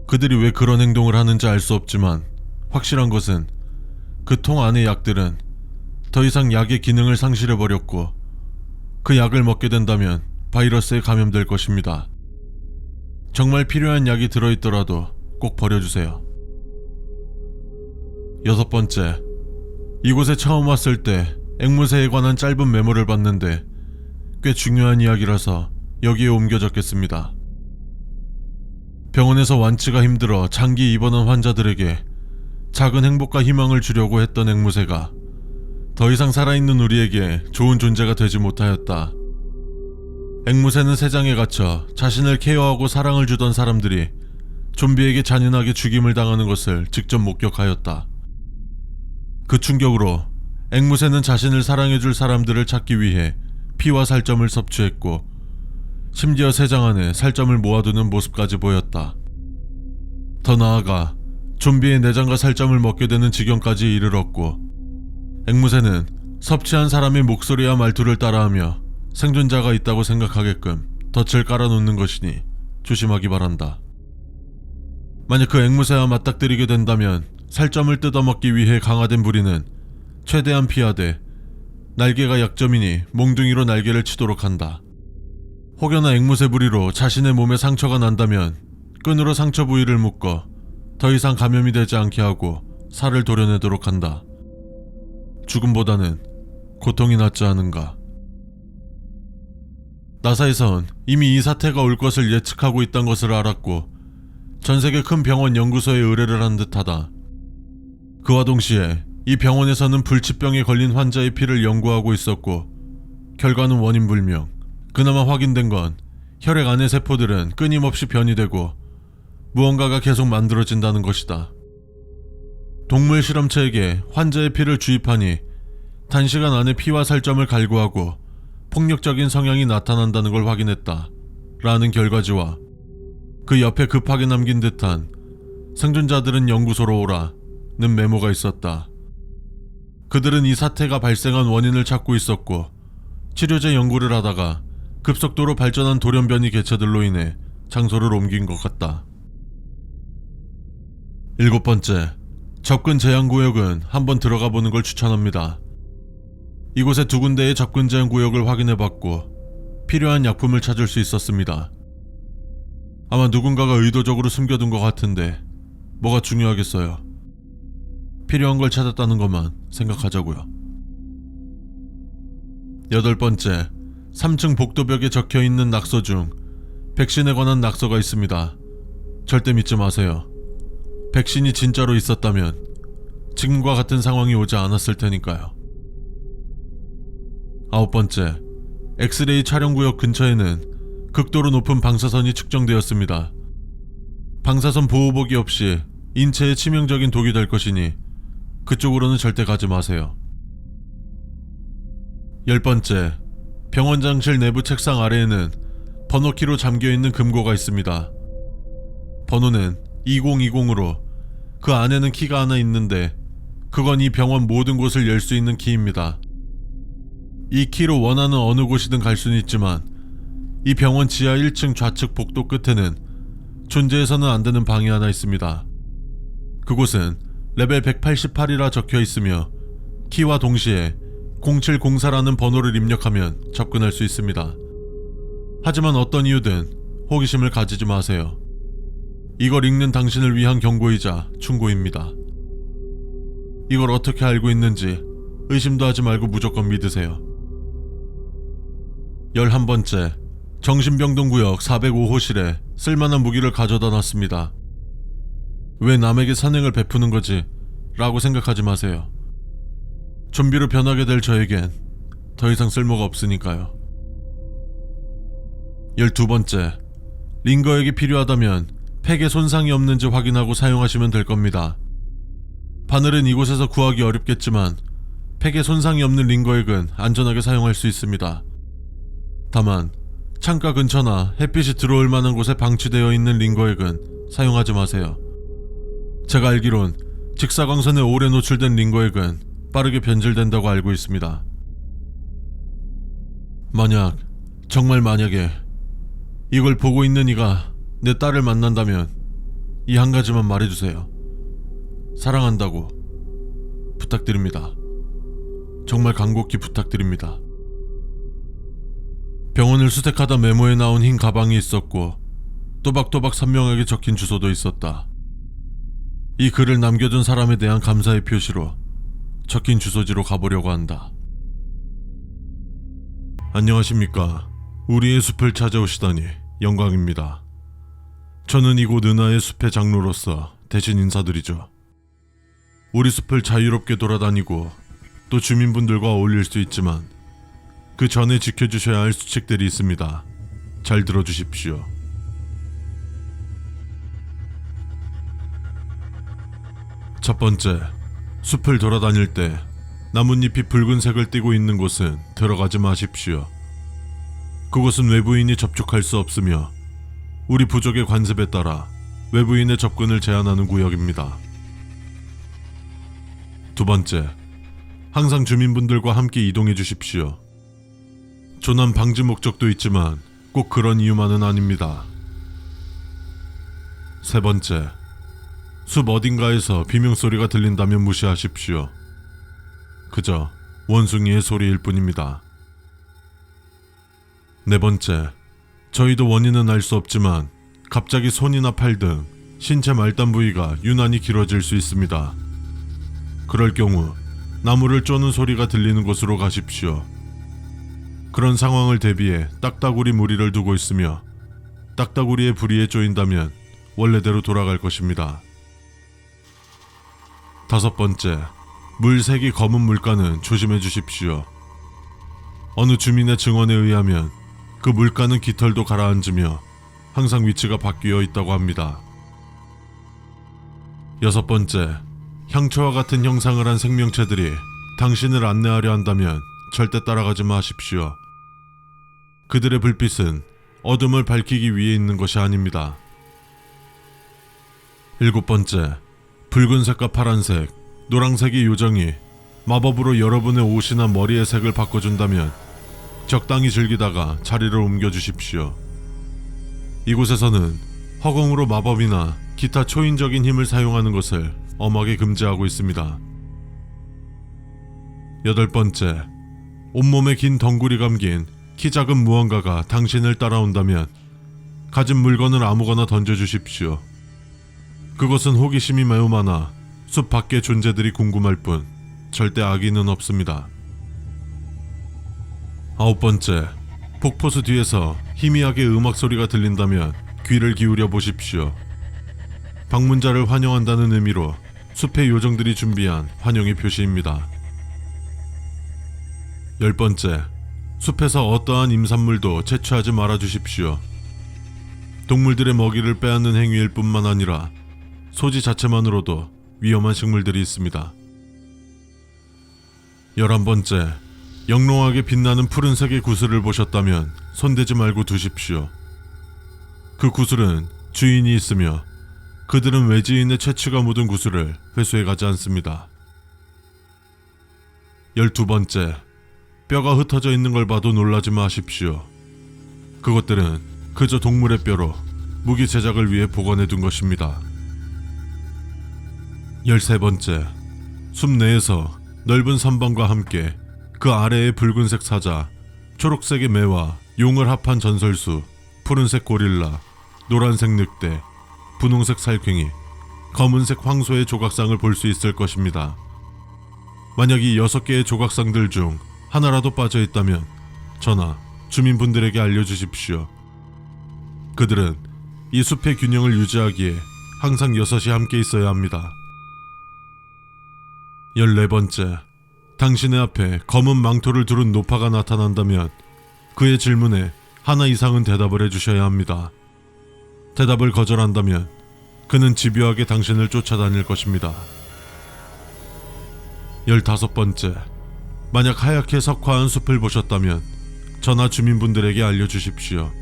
그들이 왜 그런 행동을 하는지 알 수 없지만 확실한 것은 그 통 안의 약들은 더 이상 약의 기능을 상실해버렸고 그 약을 먹게 된다면 바이러스에 감염될 것입니다. 정말 필요한 약이 들어있더라도 꼭 버려주세요. 여섯 번째, 이곳에 처음 왔을 때 앵무새에 관한 짧은 메모를 봤는데 꽤 중요한 이야기라서 여기에 옮겨 적겠습니다. 병원에서 완치가 힘들어 장기 입원한 환자들에게 작은 행복과 희망을 주려고 했던 앵무새가 더 이상 살아있는 우리에게 좋은 존재가 되지 못하였다. 앵무새는 새장에 갇혀 자신을 케어하고 사랑을 주던 사람들이 좀비에게 잔인하게 죽임을 당하는 것을 직접 목격하였다. 그 충격으로 앵무새는 자신을 사랑해줄 사람들을 찾기 위해 피와 살점을 섭취했고 심지어 새장 안에 살점을 모아두는 모습까지 보였다. 더 나아가 좀비의 내장과 살점을 먹게 되는 지경까지 이르렀고 앵무새는 섭취한 사람의 목소리와 말투를 따라하며 생존자가 있다고 생각하게끔 덫을 깔아놓는 것이니 조심하기 바란다. 만약 그 앵무새와 맞닥뜨리게 된다면 살점을 뜯어먹기 위해 강화된 부리는 최대한 피하되 날개가 약점이니 몽둥이로 날개를 치도록 한다. 혹여나 앵무새 부리로 자신의 몸에 상처가 난다면 끈으로 상처 부위를 묶어 더 이상 감염이 되지 않게 하고 살을 도려내도록 한다. 죽음보다는 고통이 낫지 않은가. 나사에선 이미 이 사태가 올 것을 예측하고 있던 것을 알았고 전세계 큰 병원 연구소에 의뢰를 한 듯하다. 그와 동시에 이 병원에서는 불치병에 걸린 환자의 피를 연구하고 있었고 결과는 원인불명. 그나마 확인된 건 혈액 안의 세포들은 끊임없이 변이되고 무언가가 계속 만들어진다는 것이다. 동물 실험체에게 환자의 피를 주입하니 단시간 안에 피와 살점을 갈구하고 폭력적인 성향이 나타난다는 걸 확인했다 라는 결과지와 그 옆에 급하게 남긴 듯한 생존자들은 연구소로 오라는 메모가 있었다. 그들은 이 사태가 발생한 원인을 찾고 있었고 치료제 연구를 하다가 급속도로 발전한 돌연변이 개체들로 인해 장소를 옮긴 것 같다. 7번째, 접근 제한 구역은 한번 들어가 보는 걸 추천합니다. 이곳에 2군데의 접근 제한 구역을 확인해봤고 필요한 약품을 찾을 수 있었습니다. 아마 누군가가 의도적으로 숨겨둔 것 같은데 뭐가 중요하겠어요. 필요한 걸 찾았다는 것만 생각하자고요. 8번째, 3층 복도벽에 적혀있는 낙서 중 백신에 관한 낙서가 있습니다. 절대 믿지 마세요. 백신이 진짜로 있었다면 지금과 같은 상황이 오지 않았을 테니까요. 9번째, 엑스레이 촬영구역 근처에는 극도로 높은 방사선이 측정되었습니다. 방사선 보호복이 없이 인체에 치명적인 독이 될 것이니 그쪽으로는 절대 가지 마세요. 10번째, 병원장실 내부 책상 아래에는 번호키로 잠겨있는 금고가 있습니다. 번호는 2020으로 그 안에는 키가 하나 있는데 그건 이 병원 모든 곳을 열 수 있는 키입니다. 이 키로 원하는 어느 곳이든 갈 수는 있지만 이 병원 지하 1층 좌측 복도 끝에는 존재해서는 안 되는 방이 하나 있습니다. 그곳은 레벨 188이라 적혀 있으며 키와 동시에 0704라는 번호를 입력하면 접근할 수 있습니다. 하지만 어떤 이유든 호기심을 가지지 마세요. 이걸 읽는 당신을 위한 경고이자 충고입니다. 이걸 어떻게 알고 있는지 의심도 하지 말고 무조건 믿으세요. 11번째, 정신병동구역 405호실에 쓸만한 무기를 가져다 놨습니다. 왜 남에게 선행을 베푸는 거지? 라고 생각하지 마세요. 좀비로 변하게 될 저에겐 더 이상 쓸모가 없으니까요. 12번째, 링거에게 필요하다면 팩에 손상이 없는지 확인하고 사용하시면 될 겁니다. 바늘은 이곳에서 구하기 어렵겠지만 팩에 손상이 없는 링거액은 안전하게 사용할 수 있습니다. 다만 창가 근처나 햇빛이 들어올 만한 곳에 방치되어 있는 링거액은 사용하지 마세요. 제가 알기론 직사광선에 오래 노출된 링거액은 빠르게 변질된다고 알고 있습니다. 정말 만약에 이걸 보고 있는 이가 내 딸을 만난다면 이 한 가지만 말해주세요. 사랑한다고 부탁드립니다. 정말 간곡히 부탁드립니다. 병원을 수색하다 메모에 나온 흰 가방이 있었고 또박또박 선명하게 적힌 주소도 있었다. 이 글을 남겨둔 사람에 대한 감사의 표시로 적힌 주소지로 가보려고 한다. 안녕하십니까. 우리의 숲을 찾아오시다니 영광입니다. 저는 이곳 은하의 숲의 장로로서 대신 인사드리죠. 우리 숲을 자유롭게 돌아다니고 또 주민분들과 어울릴 수 있지만 그 전에 지켜주셔야 할 수칙들이 있습니다. 잘 들어주십시오. 첫 번째, 숲을 돌아다닐 때 나뭇잎이 붉은색을 띠고 있는 곳은 들어가지 마십시오. 그곳은 외부인이 접촉할 수 없으며 우리 부족의 관습에 따라 외부인의 접근을 제한하는 구역입니다. 두 번째, 항상 주민분들과 함께 이동해 주십시오. 조난 방지 목적도 있지만 꼭 그런 이유만은 아닙니다. 세 번째, 숲 어딘가에서 비명소리가 들린다면 무시하십시오. 그저 원숭이의 소리일 뿐입니다. 네 번째, 저희도 원인은 알 수 없지만 갑자기 손이나 팔 등 신체 말단 부위가 유난히 길어질 수 있습니다. 그럴 경우 나무를 쪼는 소리가 들리는 곳으로 가십시오. 그런 상황을 대비해 딱따구리 무리를 두고 있으며 딱따구리의 부리에 쪼인다면 원래대로 돌아갈 것입니다. 다섯 번째, 물색이 검은 물가는 조심해 주십시오. 어느 주민의 증언에 의하면 그 물가는 깃털도 가라앉으며 항상 위치가 바뀌어 있다고 합니다. 여섯 번째, 향초와 같은 형상을 한 생명체들이 당신을 안내하려 한다면 절대 따라가지 마십시오. 그들의 불빛은 어둠을 밝히기 위해 있는 것이 아닙니다. 7번째, 붉은색과 파란색, 노란색의 요정이 마법으로 여러분의 옷이나 머리의 색을 바꿔준다면 적당히 즐기다가 자리를 옮겨주십시오. 이곳에서는 허공으로 마법이나 기타 초인적인 힘을 사용하는 것을 엄하게 금지하고 있습니다. 8번째, 온몸에 긴 덩굴이 감긴 키 작은 무언가가 당신을 따라온다면 가진 물건을 아무거나 던져주십시오. 그것은 호기심이 매우 많아 숲 밖의 존재들이 궁금할 뿐 절대 악의는 없습니다. 9번째, 폭포수 뒤에서 희미하게 음악 소리가 들린다면 귀를 기울여 보십시오. 방문자를 환영한다는 의미로 숲의 요정들이 준비한 환영의 표시입니다. 10번째, 숲에서 어떠한 임산물도 채취하지 말아 주십시오. 동물들의 먹이를 빼앗는 행위일 뿐만 아니라 소지 자체만으로도 위험한 식물들이 있습니다. 11번째, 영롱하게 빛나는 푸른색의 구슬을 보셨다면 손대지 말고 두십시오. 그 구슬은 주인이 있으며 그들은 외지인의 채취가 묻은 구슬을 회수해 가지 않습니다. 12번째, 뼈가 흩어져 있는 걸 봐도 놀라지 마십시오. 그것들은 그저 동물의 뼈로 무기 제작을 위해 보관해 둔 것입니다. 13번째, 숲 내에서 넓은 선반과 함께 그 아래의 붉은색 사자, 초록색의 매와 용을 합한 전설수, 푸른색 고릴라, 노란색 늑대, 분홍색 살쾡이, 검은색 황소의 조각상을 볼 수 있을 것입니다. 만약 이 6개의 조각상들 중 하나라도 빠져 있다면 저나 주민분들에게 알려주십시오. 그들은 이 숲의 균형을 유지하기에 항상 6이 함께 있어야 합니다. 14번째, 당신의 앞에 검은 망토를 두른 노파가 나타난다면 그의 질문에 하나 이상은 대답을 해주셔야 합니다. 대답을 거절한다면 그는 집요하게 당신을 쫓아다닐 것입니다. 15번째, 만약 하얗게 석화한 숲을 보셨다면 저나 주민분들에게 알려주십시오.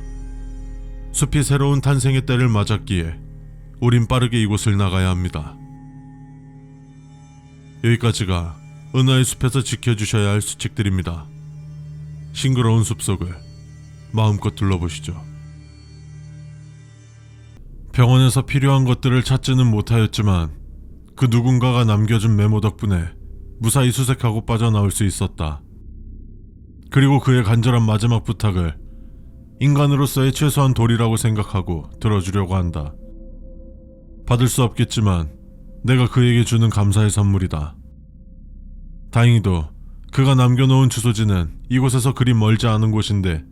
숲이 새로운 탄생의 때를 맞았기에 우린 빠르게 이곳을 나가야 합니다. 여기까지가 은하의 숲에서 지켜주셔야 할 수칙들입니다. 싱그러운 숲속을 마음껏 둘러보시죠. 병원에서 필요한 것들을 찾지는 못하였지만 그 누군가가 남겨준 메모 덕분에 무사히 수색하고 빠져나올 수 있었다. 그리고 그의 간절한 마지막 부탁을 인간으로서의 최소한 도리라고 생각하고 들어주려고 한다. 받을 수 없겠지만 내가 그에게 주는 감사의 선물이다. 다행히도 그가 남겨놓은 주소지는 이곳에서 그리 멀지 않은 곳인데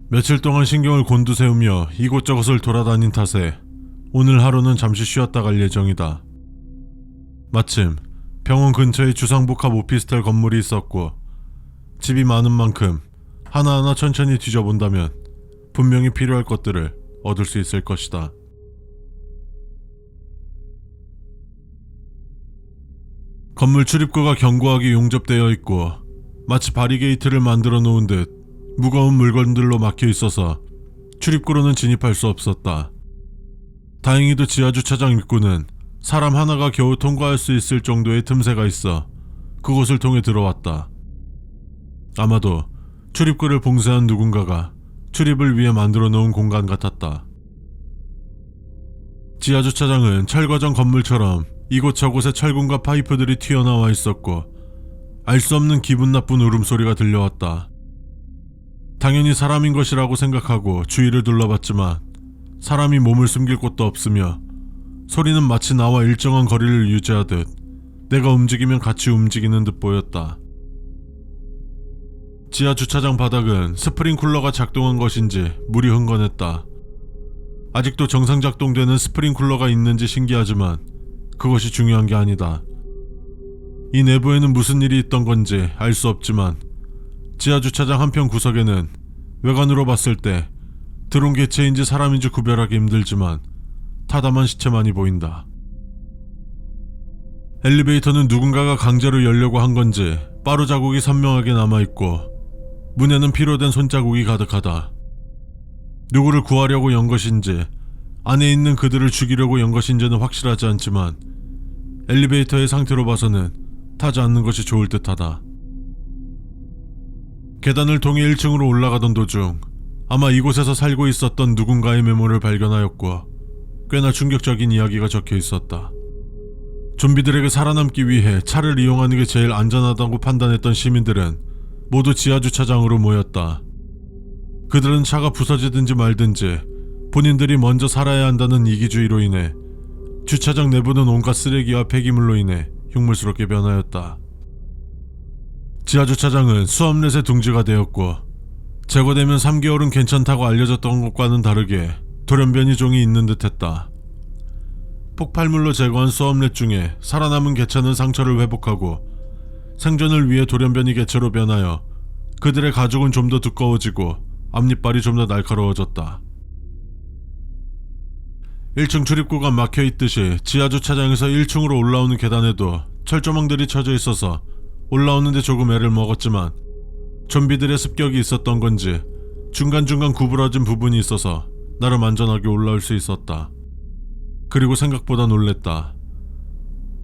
며칠 동안 신경을 곤두세우며 이곳저곳을 돌아다닌 탓에 오늘 하루는 잠시 쉬었다 갈 예정이다. 마침 병원 근처에 주상복합 오피스텔 건물이 있었고 집이 많은 만큼 하나하나 천천히 뒤져본다면 분명히 필요할 것들을 얻을 수 있을 것이다. 건물 출입구가 견고하게 용접되어 있고 마치 바리게이트를 만들어 놓은 듯 무거운 물건들로 막혀 있어서 출입구로는 진입할 수 없었다. 다행히도 지하주차장 입구는 사람 하나가 겨우 통과할 수 있을 정도의 틈새가 있어 그곳을 통해 들어왔다. 아마도 출입구를 봉쇄한 누군가가 출입을 위해 만들어 놓은 공간 같았다. 지하주차장은 철거전 건물처럼 이곳저곳에 철근과 파이프들이 튀어나와 있었고 알 수 없는 기분 나쁜 울음소리가 들려왔다. 당연히 사람인 것이라고 생각하고 주위를 둘러봤지만 사람이 몸을 숨길 곳도 없으며 소리는 마치 나와 일정한 거리를 유지하듯 내가 움직이면 같이 움직이는 듯 보였다. 지하 주차장 바닥은 스프링쿨러가 작동한 것인지 물이 흥건했다. 아직도 정상 작동되는 스프링쿨러가 있는지 신기하지만 그것이 중요한 게 아니다. 이 내부에는 무슨 일이 있던 건지 알 수 없지만 지하 주차장 한편 구석에는 외관으로 봤을 때 드론 개체인지 사람인지 구별하기 힘들지만 타담한 시체만이 보인다. 엘리베이터는 누군가가 강제로 열려고 한 건지 빠루 자국이 선명하게 남아있고 문에는 피로된 손자국이 가득하다. 누구를 구하려고 연 것인지 안에 있는 그들을 죽이려고 연 것인지는 확실하지 않지만 엘리베이터의 상태로 봐서는 타지 않는 것이 좋을 듯하다. 계단을 통해 1층으로 올라가던 도중 아마 이곳에서 살고 있었던 누군가의 메모를 발견하였고 꽤나 충격적인 이야기가 적혀 있었다. 좀비들에게 살아남기 위해 차를 이용하는 게 제일 안전하다고 판단했던 시민들은 모두 지하주차장으로 모였다. 그들은 차가 부서지든지 말든지 본인들이 먼저 살아야 한다는 이기주의로 인해 주차장 내부는 온갖 쓰레기와 폐기물로 인해 흉물스럽게 변하였다. 지하주차장은 수압렛의 둥지가 되었고 제거되면 3개월은 괜찮다고 알려졌던 것과는 다르게 돌연변이 종이 있는 듯했다. 폭발물로 제거한 수압렛 중에 살아남은 개체는 상처를 회복하고 생존을 위해 돌연변이 개체로 변하여 그들의 가죽은 좀 더 두꺼워지고 앞니빨이 좀 더 날카로워졌다. 1층 출입구가 막혀있듯이 지하주차장에서 1층으로 올라오는 계단에도 철조망들이 쳐져 있어서 올라오는데 조금 애를 먹었지만 좀비들의 습격이 있었던 건지 중간중간 구부러진 부분이 있어서 나름 안전하게 올라올 수 있었다. 그리고 생각보다 놀랬다.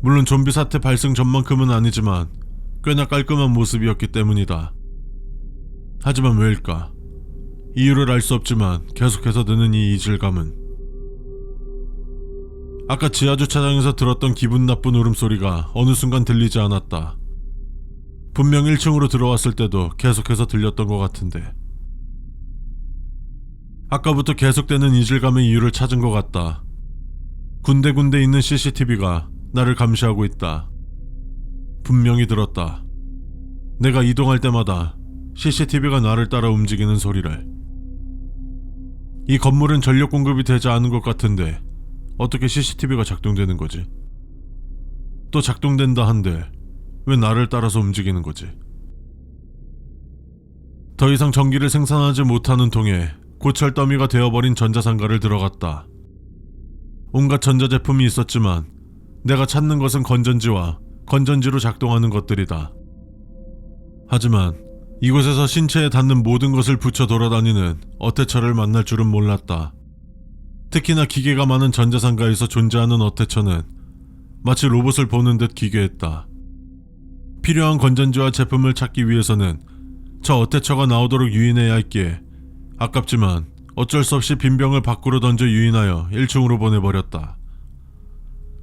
물론 좀비 사태 발생 전만큼은 아니지만 꽤나 깔끔한 모습이었기 때문이다. 하지만 왜일까? 이유를 알 수 없지만 계속해서 드는 이 이질감은 아까 지하주차장에서 들었던 기분 나쁜 울음소리가 어느 순간 들리지 않았다. 분명 1층으로 들어왔을 때도 계속해서 들렸던 것 같은데 아까부터 계속되는 이질감의 이유를 찾은 것 같다. 군데군데 있는 CCTV가 나를 감시하고 있다. 분명히 들었다. 내가 이동할 때마다 CCTV가 나를 따라 움직이는 소리를. 이 건물은 전력 공급이 되지 않은 것 같은데 어떻게 CCTV가 작동되는 거지? 또 작동된다 한들 왜 나를 따라서 움직이는 거지? 더 이상 전기를 생산하지 못하는 통에 고철 더미가 되어버린 전자상가를 들어갔다. 온갖 전자제품이 있었지만 내가 찾는 것은 건전지와 건전지로 작동하는 것들이다. 하지만 이곳에서 신체에 닿는 모든 것을 붙여 돌아다니는 어태처를 만날 줄은 몰랐다. 특히나 기계가 많은 전자상가에서 존재하는 어태처는 마치 로봇을 보는 듯 기괴했다. 필요한 건전지와 제품을 찾기 위해서는 저 어태처가 나오도록 유인해야 했기에 아깝지만 어쩔 수 없이 빈병을 밖으로 던져 유인하여 1층으로 보내버렸다.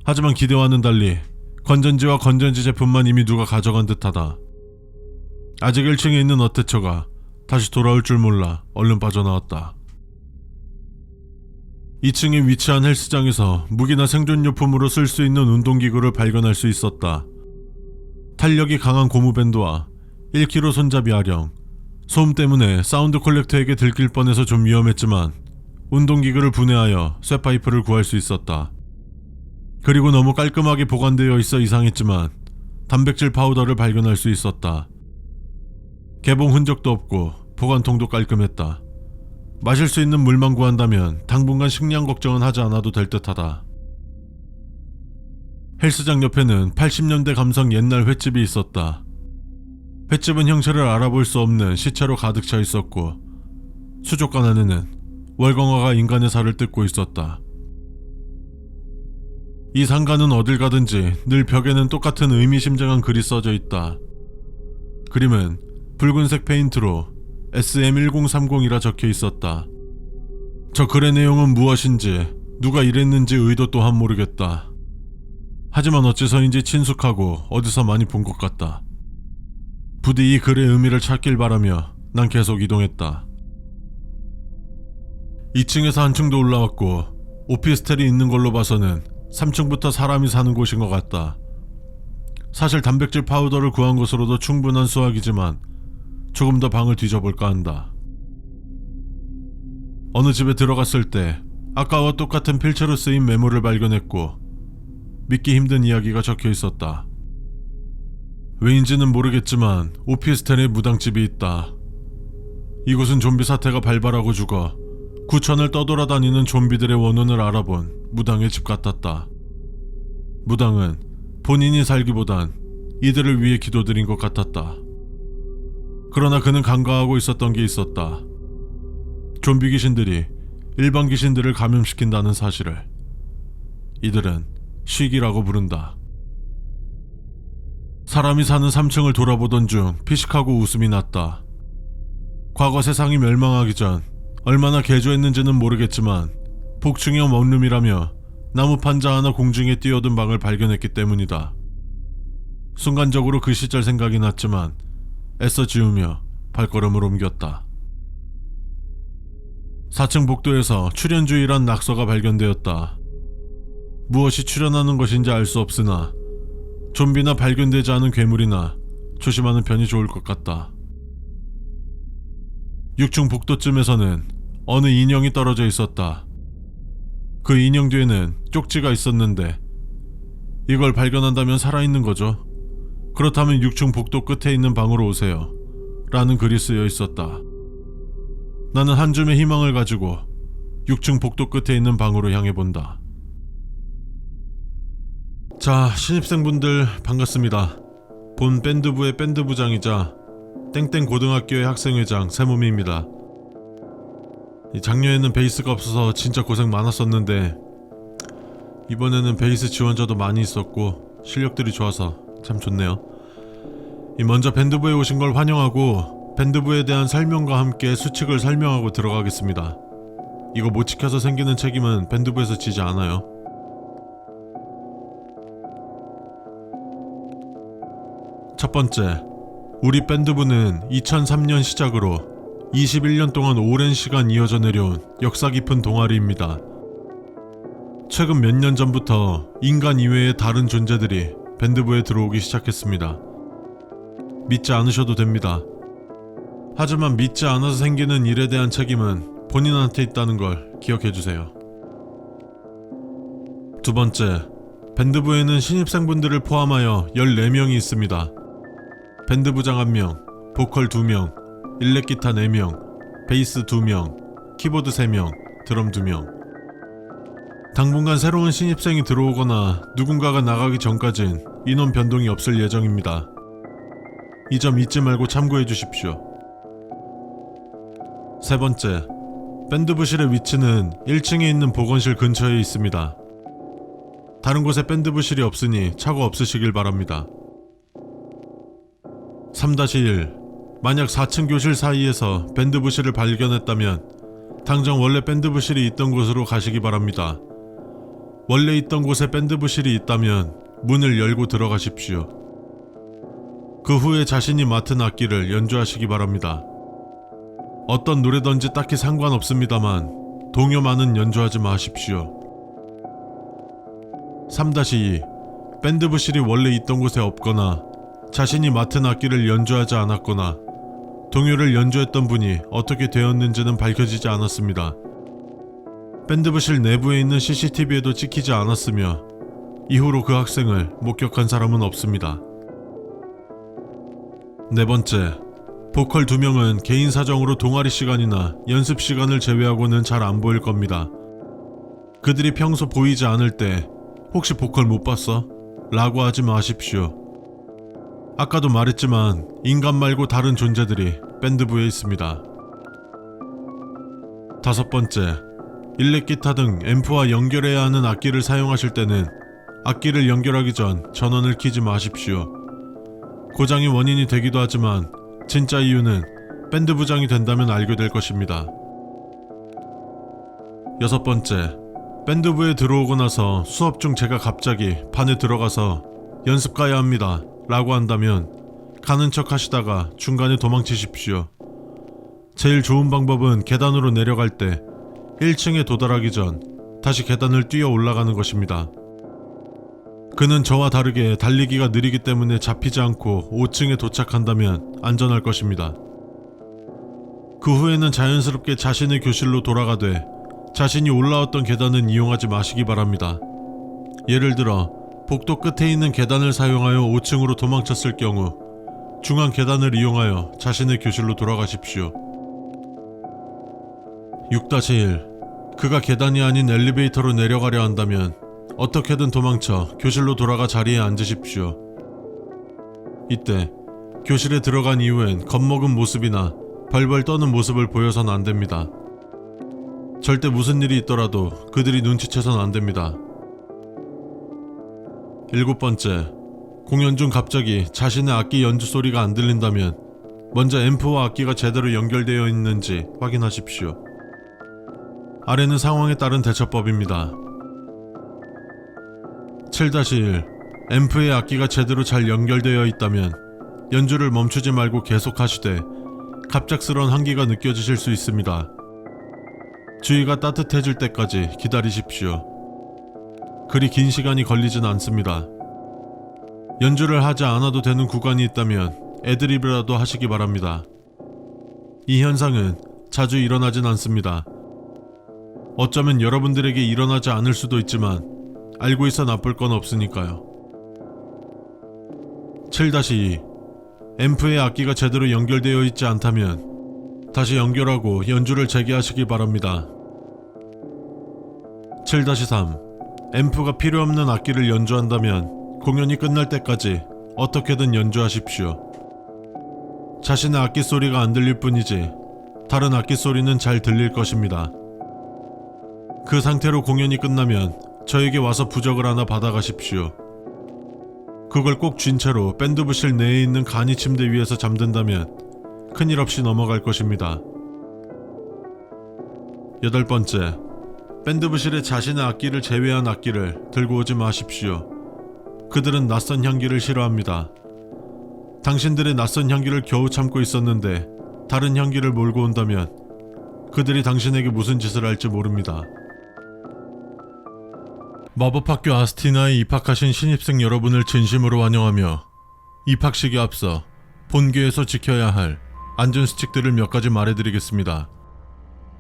하지만 기대와는 달리 건전지와 건전지 제품만 이미 누가 가져간 듯하다. 아직 1층에 있는 어태처가 다시 돌아올 줄 몰라 얼른 빠져나왔다. 2층에 위치한 헬스장에서 무기나 생존용품으로 쓸 수 있는 운동기구를 발견할 수 있었다. 탄력이 강한 고무밴드와 1kg 손잡이 아령, 소음 때문에 사운드 콜렉터에게 들킬 뻔해서 좀 위험했지만 운동기구를 분해하여 쇠파이프를 구할 수 있었다. 그리고 너무 깔끔하게 보관되어 있어 이상했지만 단백질 파우더를 발견할 수 있었다. 개봉 흔적도 없고 보관통도 깔끔했다. 마실 수 있는 물만 구한다면 당분간 식량 걱정은 하지 않아도 될 듯하다. 헬스장 옆에는 80년대 감성 옛날 횟집이 있었다. 횟집은 형체를 알아볼 수 없는 시체로 가득 차 있었고 수족관 안에는 월광화가 인간의 살을 뜯고 있었다. 이 상가는 어딜 가든지 늘 벽에는 똑같은 의미심장한 글이 써져 있다. 그림은 붉은색 페인트로 SM1030이라 적혀 있었다. 저 글의 내용은 무엇인지 누가 이랬는지 의도 또한 모르겠다. 하지만 어째서인지 친숙하고 어디서 많이 본 것 같다. 부디 이 글의 의미를 찾길 바라며 난 계속 이동했다. 2층에서 한층도 올라왔고 오피스텔이 있는 걸로 봐서는 3층부터 사람이 사는 곳인 것 같다. 사실 단백질 파우더를 구한 것으로도 충분한 수확이지만 조금 더 방을 뒤져볼까 한다. 어느 집에 들어갔을 때 아까와 똑같은 필체로 쓰인 메모를 발견했고 믿기 힘든 이야기가 적혀 있었다. 왜인지는 모르겠지만 오피스텔에 무당집이 있다. 이곳은 좀비 사태가 발발하고 죽어 구천을 떠돌아다니는 좀비들의 원혼을 알아본 무당의 집 같았다. 무당은 본인이 살기보단 이들을 위해 기도드린 것 같았다. 그러나 그는 간과하고 있었던 게 있었다. 좀비 귀신들이 일반 귀신들을 감염시킨다는 사실을. 이들은 쉬기라고 부른다. 사람이 사는 3층을 돌아보던 중 피식하고 웃음이 났다. 과거 세상이 멸망하기 전 얼마나 개조했는지는 모르겠지만 복층형 원룸이라며 나무 판자 하나 공중에 뛰어든 방을 발견했기 때문이다. 순간적으로 그 시절 생각이 났지만 애써 지우며 발걸음을 옮겼다. 4층 복도에서 출현주의란 낙서가 발견되었다. 무엇이 출현하는 것인지 알 수 없으나 좀비나 발견되지 않은 괴물이나 조심하는 편이 좋을 것 같다. 6층 복도쯤에서는 어느 인형이 떨어져 있었다. 그 인형 뒤에는 쪽지가 있었는데 이걸 발견한다면 살아있는 거죠. 그렇다면 6층 복도 끝에 있는 방으로 오세요. 라는 글이 쓰여 있었다. 나는 한 줌의 희망을 가지고 6층 복도 끝에 있는 방으로 향해 본다. 자, 신입생분들 반갑습니다. 본 밴드부의 밴드부장이자 땡땡 고등학교의 학생회장 세모미입니다. 작년에는 베이스가 없어서 진짜 고생 많았었는데 이번에는 베이스 지원자도 많이 있었고 실력들이 좋아서 참 좋네요. 먼저 밴드부에 오신 걸 환영하고 밴드부에 대한 설명과 함께 수칙을 설명하고 들어가겠습니다. 이거 못 지켜서 생기는 책임은 밴드부에서 지지 않아요. 첫 번째, 우리 밴드부는 2003년 시작으로 21년 동안 오랜 시간 이어져 내려온 역사 깊은 동아리입니다. 최근 몇 년 전부터 인간 이외의 다른 존재들이 밴드부에 들어오기 시작했습니다. 믿지 않으셔도 됩니다. 하지만 믿지 않아서 생기는 일에 대한 책임은 본인한테 있다는 걸 기억해주세요. 두 번째, 밴드부에는 신입생분들을 포함하여 14명이 있습니다. 밴드부장 1명, 보컬 2명, 일렉기타 4명, 베이스 2명, 키보드 3명, 드럼 2명. 당분간 새로운 신입생이 들어오거나 누군가가 나가기 전까진 인원 변동이 없을 예정입니다. 이 점 잊지 말고 참고해 주십시오. 세 번째, 밴드부실의 위치는 1층에 있는 보건실 근처에 있습니다. 다른 곳에 밴드부실이 없으니 착오 없으시길 바랍니다. 3-1. 만약 4층 교실 사이에서 밴드부실을 발견했다면 당장 원래 밴드부실이 있던 곳으로 가시기 바랍니다. 원래 있던 곳에 밴드부실이 있다면 문을 열고 들어가십시오. 그 후에 자신이 맡은 악기를 연주하시기 바랍니다. 어떤 노래든지 딱히 상관없습니다만 동요만은 연주하지 마십시오. 3-2. 밴드부실이 원래 있던 곳에 없거나 자신이 맡은 악기를 연주하지 않았거나 동요를 연주했던 분이 어떻게 되었는지는 밝혀지지 않았습니다. 밴드부실 내부에 있는 CCTV에도 찍히지 않았으며 이후로 그 학생을 목격한 사람은 없습니다. 네 번째, 보컬 2명은 개인 사정으로 동아리 시간이나 연습 시간을 제외하고는 잘 안 보일 겁니다. 그들이 평소 보이지 않을 때 혹시 보컬 못 봤어? 라고 하지 마십시오. 아까도 말했지만 인간 말고 다른 존재들이 밴드부에 있습니다. 다섯 번째, 일렉기타 등 앰프와 연결해야 하는 악기를 사용하실 때는 악기를 연결하기 전 전원을 켜지 마십시오. 고장이 원인이 되기도 하지만 진짜 이유는 밴드부장이 된다면 알게 될 것입니다. 여섯 번째, 밴드부에 들어오고 나서 수업 중 제가 갑자기 반에 들어가서 연습 가야 합니다 라고 한다면 가는 척 하시다가 중간에 도망치십시오. 제일 좋은 방법은 계단으로 내려갈 때 1층에 도달하기 전 다시 계단을 뛰어 올라가는 것입니다. 그는 저와 다르게 달리기가 느리기 때문에 잡히지 않고 5층에 도착한다면 안전할 것입니다. 그 후에는 자연스럽게 자신의 교실로 돌아가되 자신이 올라왔던 계단은 이용하지 마시기 바랍니다. 예를 들어 복도 끝에 있는 계단을 사용하여 5층으로 도망쳤을 경우 중앙 계단을 이용하여 자신의 교실로 돌아가십시오. 6-1. 그가 계단이 아닌 엘리베이터로 내려가려 한다면 어떻게든 도망쳐 교실로 돌아가 자리에 앉으십시오. 이때 교실에 들어간 이후엔 겁먹은 모습이나 벌벌 떠는 모습을 보여선 안 됩니다. 절대 무슨 일이 있더라도 그들이 눈치채선 안 됩니다. 7번째, 공연 중 갑자기 자신의 악기 연주 소리가 안 들린다면 먼저 앰프와 악기가 제대로 연결되어 있는지 확인하십시오. 아래는 상황에 따른 대처법입니다. 7-1. 앰프의 악기가 제대로 잘 연결되어 있다면 연주를 멈추지 말고 계속하시되 갑작스러운 한기가 느껴지실 수 있습니다. 주위가 따뜻해질 때까지 기다리십시오. 그리 긴 시간이 걸리진 않습니다. 연주를 하지 않아도 되는 구간이 있다면 애드리브라도 하시기 바랍니다. 이 현상은 자주 일어나진 않습니다. 어쩌면 여러분들에게 일어나지 않을 수도 있지만 알고 있어 나쁠 건 없으니까요. 7-2. 앰프의 악기가 제대로 연결되어 있지 않다면 다시 연결하고 연주를 재개하시기 바랍니다. 7-3. 앰프가 필요 없는 악기를 연주한다면 공연이 끝날 때까지 어떻게든 연주하십시오. 자신의 악기 소리가 안 들릴 뿐이지 다른 악기 소리는 잘 들릴 것입니다. 그 상태로 공연이 끝나면 저에게 와서 부적을 하나 받아가십시오. 그걸 꼭 쥔 채로 밴드부실 내에 있는 간이 침대 위에서 잠든다면 큰일 없이 넘어갈 것입니다. 8번째, 밴드부실에 자신의 악기를 제외한 악기를 들고 오지 마십시오. 그들은 낯선 향기를 싫어합니다. 당신들의 낯선 향기를 겨우 참고 있었는데 다른 향기를 몰고 온다면 그들이 당신에게 무슨 짓을 할지 모릅니다. 마법학교 아스티나에 입학하신 신입생 여러분을 진심으로 환영하며 입학식에 앞서 본교에서 지켜야 할 안전수칙들을 몇 가지 말해드리겠습니다.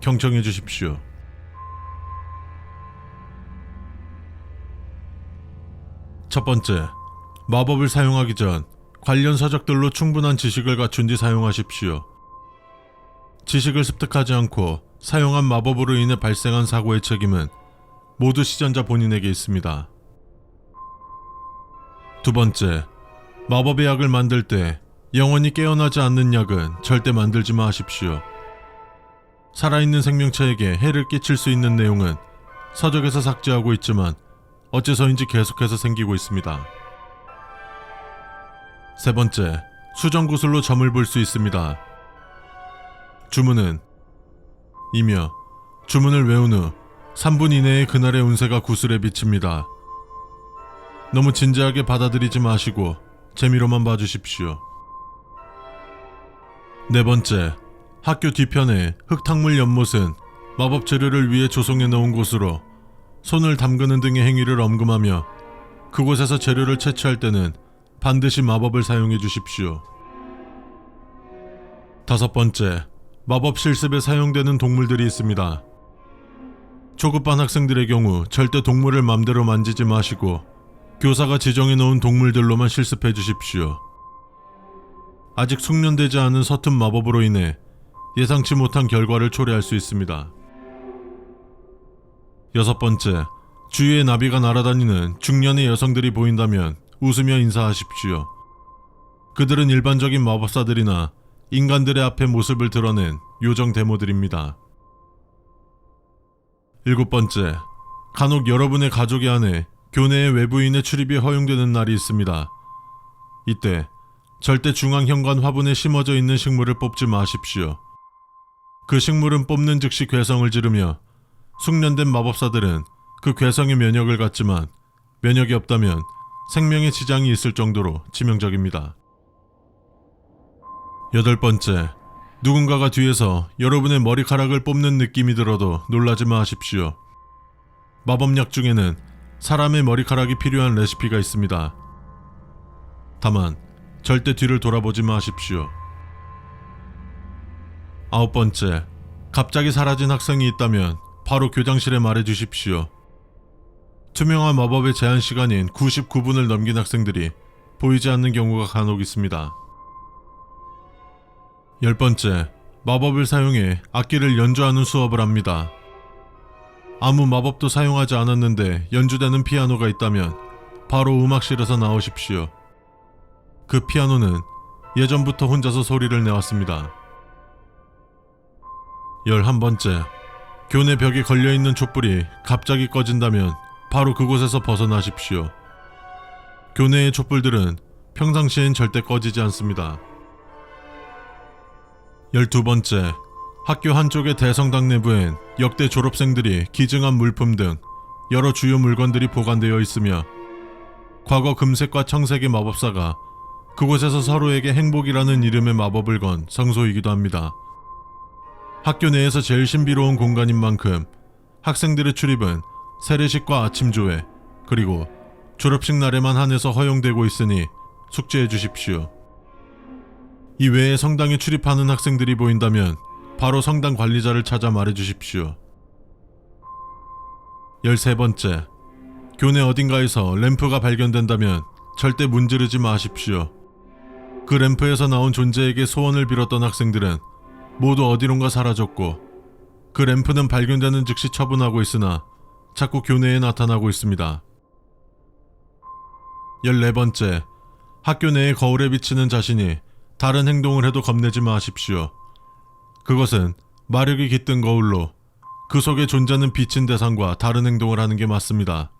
경청해 주십시오. 첫 번째, 마법을 사용하기 전 관련 서적들로 충분한 지식을 갖춘 뒤 사용하십시오. 지식을 습득하지 않고 사용한 마법으로 인해 발생한 사고의 책임은 모두 시전자 본인에게 있습니다. 두 번째, 마법의 약을 만들 때 영원히 깨어나지 않는 약은 절대 만들지 마십시오. 살아있는 생명체에게 해를 끼칠 수 있는 내용은 서적에서 삭제하고 있지만 어째서인지 계속해서 생기고 있습니다. 세 번째, 수정구슬로 점을 볼 수 있습니다. 주문은 이며 주문을 외운 후 3분 이내에 그날의 운세가 구슬에 비칩니다. 너무 진지하게 받아들이지 마시고 재미로만 봐주십시오. 네 번째, 학교 뒤편에 흙탕물 연못은 마법 재료를 위해 조성해 놓은 곳으로 손을 담그는 등의 행위를 엄금하며 그곳에서 재료를 채취할 때는 반드시 마법을 사용해 주십시오. 다섯 번째, 마법 실습에 사용되는 동물들이 있습니다. 초급반 학생들의 경우 절대 동물을 맘대로 만지지 마시고 교사가 지정해 놓은 동물들로만 실습해 주십시오. 아직 숙련되지 않은 서툰 마법으로 인해 예상치 못한 결과를 초래할 수 있습니다. 여섯 번째, 주위에 나비가 날아다니는 중년의 여성들이 보인다면 웃으며 인사하십시오. 그들은 일반적인 마법사들이나 인간들의 앞에 모습을 드러낸 요정 데모들입니다. 일곱 번째, 간혹 여러분의 가족의 안에 교내의 외부인의 출입이 허용되는 날이 있습니다. 이때 절대 중앙현관 화분에 심어져 있는 식물을 뽑지 마십시오. 그 식물은 뽑는 즉시 괴성을 지르며 숙련된 마법사들은 그 괴성에 면역을 갖지만 면역이 없다면 생명에 지장이 있을 정도로 치명적입니다. 여덟 번째, 누군가가 뒤에서 여러분의 머리카락을 뽑는 느낌이 들어도 놀라지 마십시오. 마법약 중에는 사람의 머리카락이 필요한 레시피가 있습니다. 다만 절대 뒤를 돌아보지 마십시오. 아홉 번째, 갑자기 사라진 학생이 있다면 바로 교장실에 말해 주십시오. 투명한 마법의 제한 시간인 99분을 넘긴 학생들이 보이지 않는 경우가 간혹 있습니다. 열 번째, 마법을 사용해 악기를 연주하는 수업을 합니다. 아무 마법도 사용하지 않았는데 연주되는 피아노가 있다면 바로 음악실에서 나오십시오. 그 피아노는 예전부터 혼자서 소리를 내왔습니다. 11번째, 교내 벽에 걸려있는 촛불이 갑자기 꺼진다면 바로 그곳에서 벗어나십시오. 교내의 촛불들은 평상시엔 절대 꺼지지 않습니다. 12번째, 학교 한쪽의 대성당 내부엔 역대 졸업생들이 기증한 물품 등 여러 주요 물건들이 보관되어 있으며 과거 금색과 청색의 마법사가 그곳에서 서로에게 행복이라는 이름의 마법을 건 성소이기도 합니다. 학교 내에서 제일 신비로운 공간인 만큼 학생들의 출입은 세례식과 아침조회 그리고 졸업식 날에만 한해서 허용되고 있으니 숙지해 주십시오. 이 외에 성당에 출입하는 학생들이 보인다면 바로 성당 관리자를 찾아 말해 주십시오. 13번째, 교내 어딘가에서 램프가 발견된다면 절대 문지르지 마십시오. 그 램프에서 나온 존재에게 소원을 빌었던 학생들은 모두 어디론가 사라졌고 그 램프는 발견되는 즉시 처분하고 있으나 자꾸 교내에 나타나고 있습니다. 14번째, 학교 내의 거울에 비치는 자신이 다른 행동을 해도 겁내지 마십시오. 그것은 마력이 깃든 거울로 그 속에 존재는 비친 대상과 다른 행동을 하는 게 맞습니다.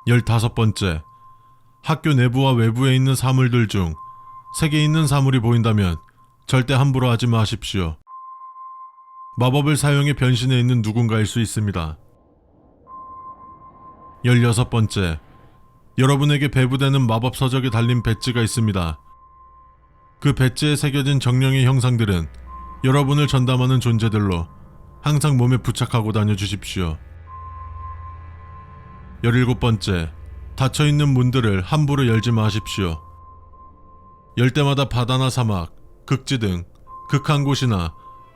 15번째, 학교 내부와 외부에 있는 사물들 중 색이 있는 사물이 보인다면 절대 함부로 하지 마십시오. 마법을 사용해 변신해 있는 누군가일 수 있습니다. 16번째, 여러분에게 배부되는 마법 서적에 달린 배지가 있습니다. 그 배지에 새겨진 정령의 형상들은 여러분을 전담하는 존재들로 항상 몸에 부착하고 다녀 주십시오. 17번째, 닫혀있는 문들을 함부로 열지 마십시오. 열 때마다 바다나 사막, 극지 등 극한 곳이나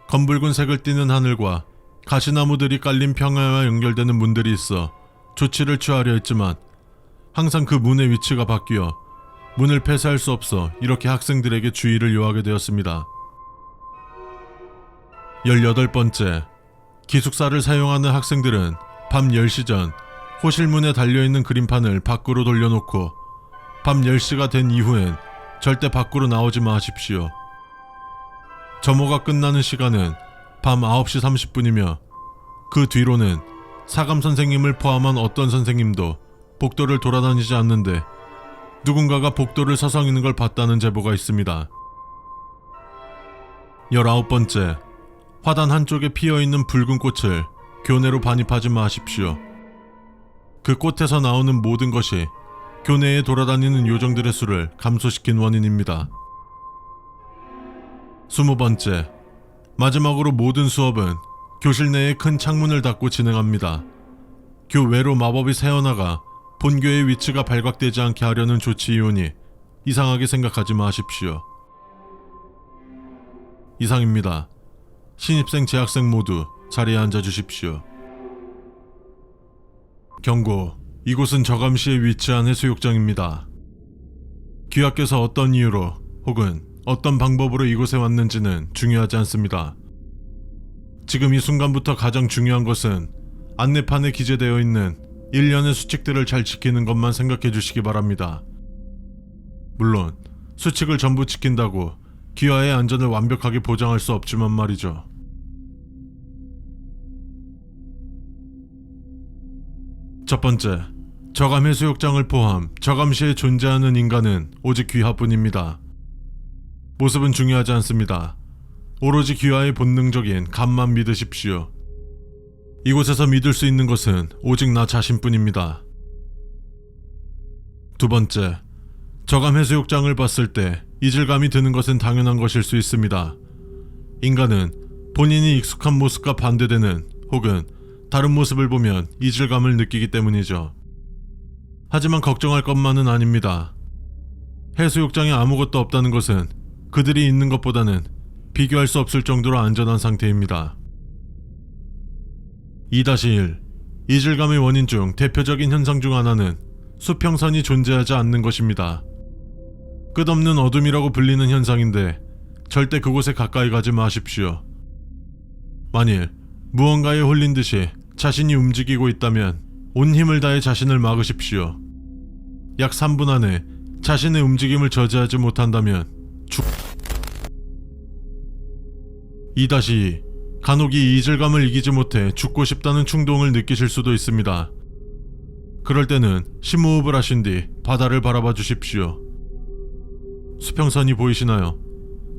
검붉은 색을 띠는 하늘과 가시나무들이 깔린 평야와 연결되는 문들이 있어 조치를 취하려 했지만 항상 그 문의 위치가 바뀌어 문을 폐쇄할 수 없어 이렇게 학생들에게 주의를 요하게 되었습니다. 18번째, 기숙사를 사용하는 학생들은 밤 10시 전 호실문에 달려있는 그림판을 밖으로 돌려놓고 밤 10시가 된 이후엔 절대 밖으로 나오지 마십시오. 점호가 끝나는 시간은 밤 9시 30분이며 그 뒤로는 사감 선생님을 포함한 어떤 선생님도 복도를 돌아다니지 않는데 누군가가 복도를 서성이는 걸 봤다는 제보가 있습니다. 19번째, 화단 한쪽에 피어있는 붉은 꽃을 교내로 반입하지 마십시오. 그 꽃에서 나오는 모든 것이 교내에 돌아다니는 요정들의 수를 감소시킨 원인입니다. 20번째, 마지막으로 모든 수업은 교실 내에 큰 창문을 닫고 진행합니다. 교외로 마법이 새어나가 본교의 위치가 발각되지 않게 하려는 조치이오니 이상하게 생각하지 마십시오. 이상입니다. 신입생, 재학생 모두 자리에 앉아 주십시오. 경고, 이곳은 저감시에 위치한 해수욕장입니다. 귀하께서 어떤 이유로 혹은 어떤 방법으로 이곳에 왔는지는 중요하지 않습니다. 지금 이 순간부터 가장 중요한 것은 안내판에 기재되어 있는 일련의 수칙들을 잘 지키는 것만 생각해 주시기 바랍니다. 물론 수칙을 전부 지킨다고 귀하의 안전을 완벽하게 보장할 수 없지만 말이죠. 첫 번째, 저감 해수욕장을 포함 저감시에 존재하는 인간은 오직 귀하뿐입니다. 모습은 중요하지 않습니다. 오로지 귀하의 본능적인 감만 믿으십시오. 이곳에서 믿을 수 있는 것은 오직 나 자신뿐입니다. 두 번째, 저감 해수욕장을 봤을 때 이질감이 드는 것은 당연한 것일 수 있습니다. 인간은 본인이 익숙한 모습과 반대되는 혹은 다른 모습을 보면 이질감을 느끼기 때문이죠. 하지만 걱정할 것만은 아닙니다. 해수욕장에 아무것도 없다는 것은 그들이 있는 것보다는 비교할 수 없을 정도로 안전한 상태입니다. 2-1. 이질감의 원인 중 대표적인 현상 중 하나는 수평선이 존재하지 않는 것입니다. 끝없는 어둠이라고 불리는 현상인데 절대 그곳에 가까이 가지 마십시오. 만일 무언가에 홀린 듯이 자신이 움직이고 있다면 온 힘을 다해 자신을 막으십시오. 약 3분 안에 자신의 움직임을 저지하지 못한다면 2-2. 간혹 이 이질감을 이기지 못해 죽고 싶다는 충동을 느끼실 수도 있습니다. 그럴 때는 심호흡을 하신 뒤 바다를 바라봐 주십시오. 수평선이 보이시나요?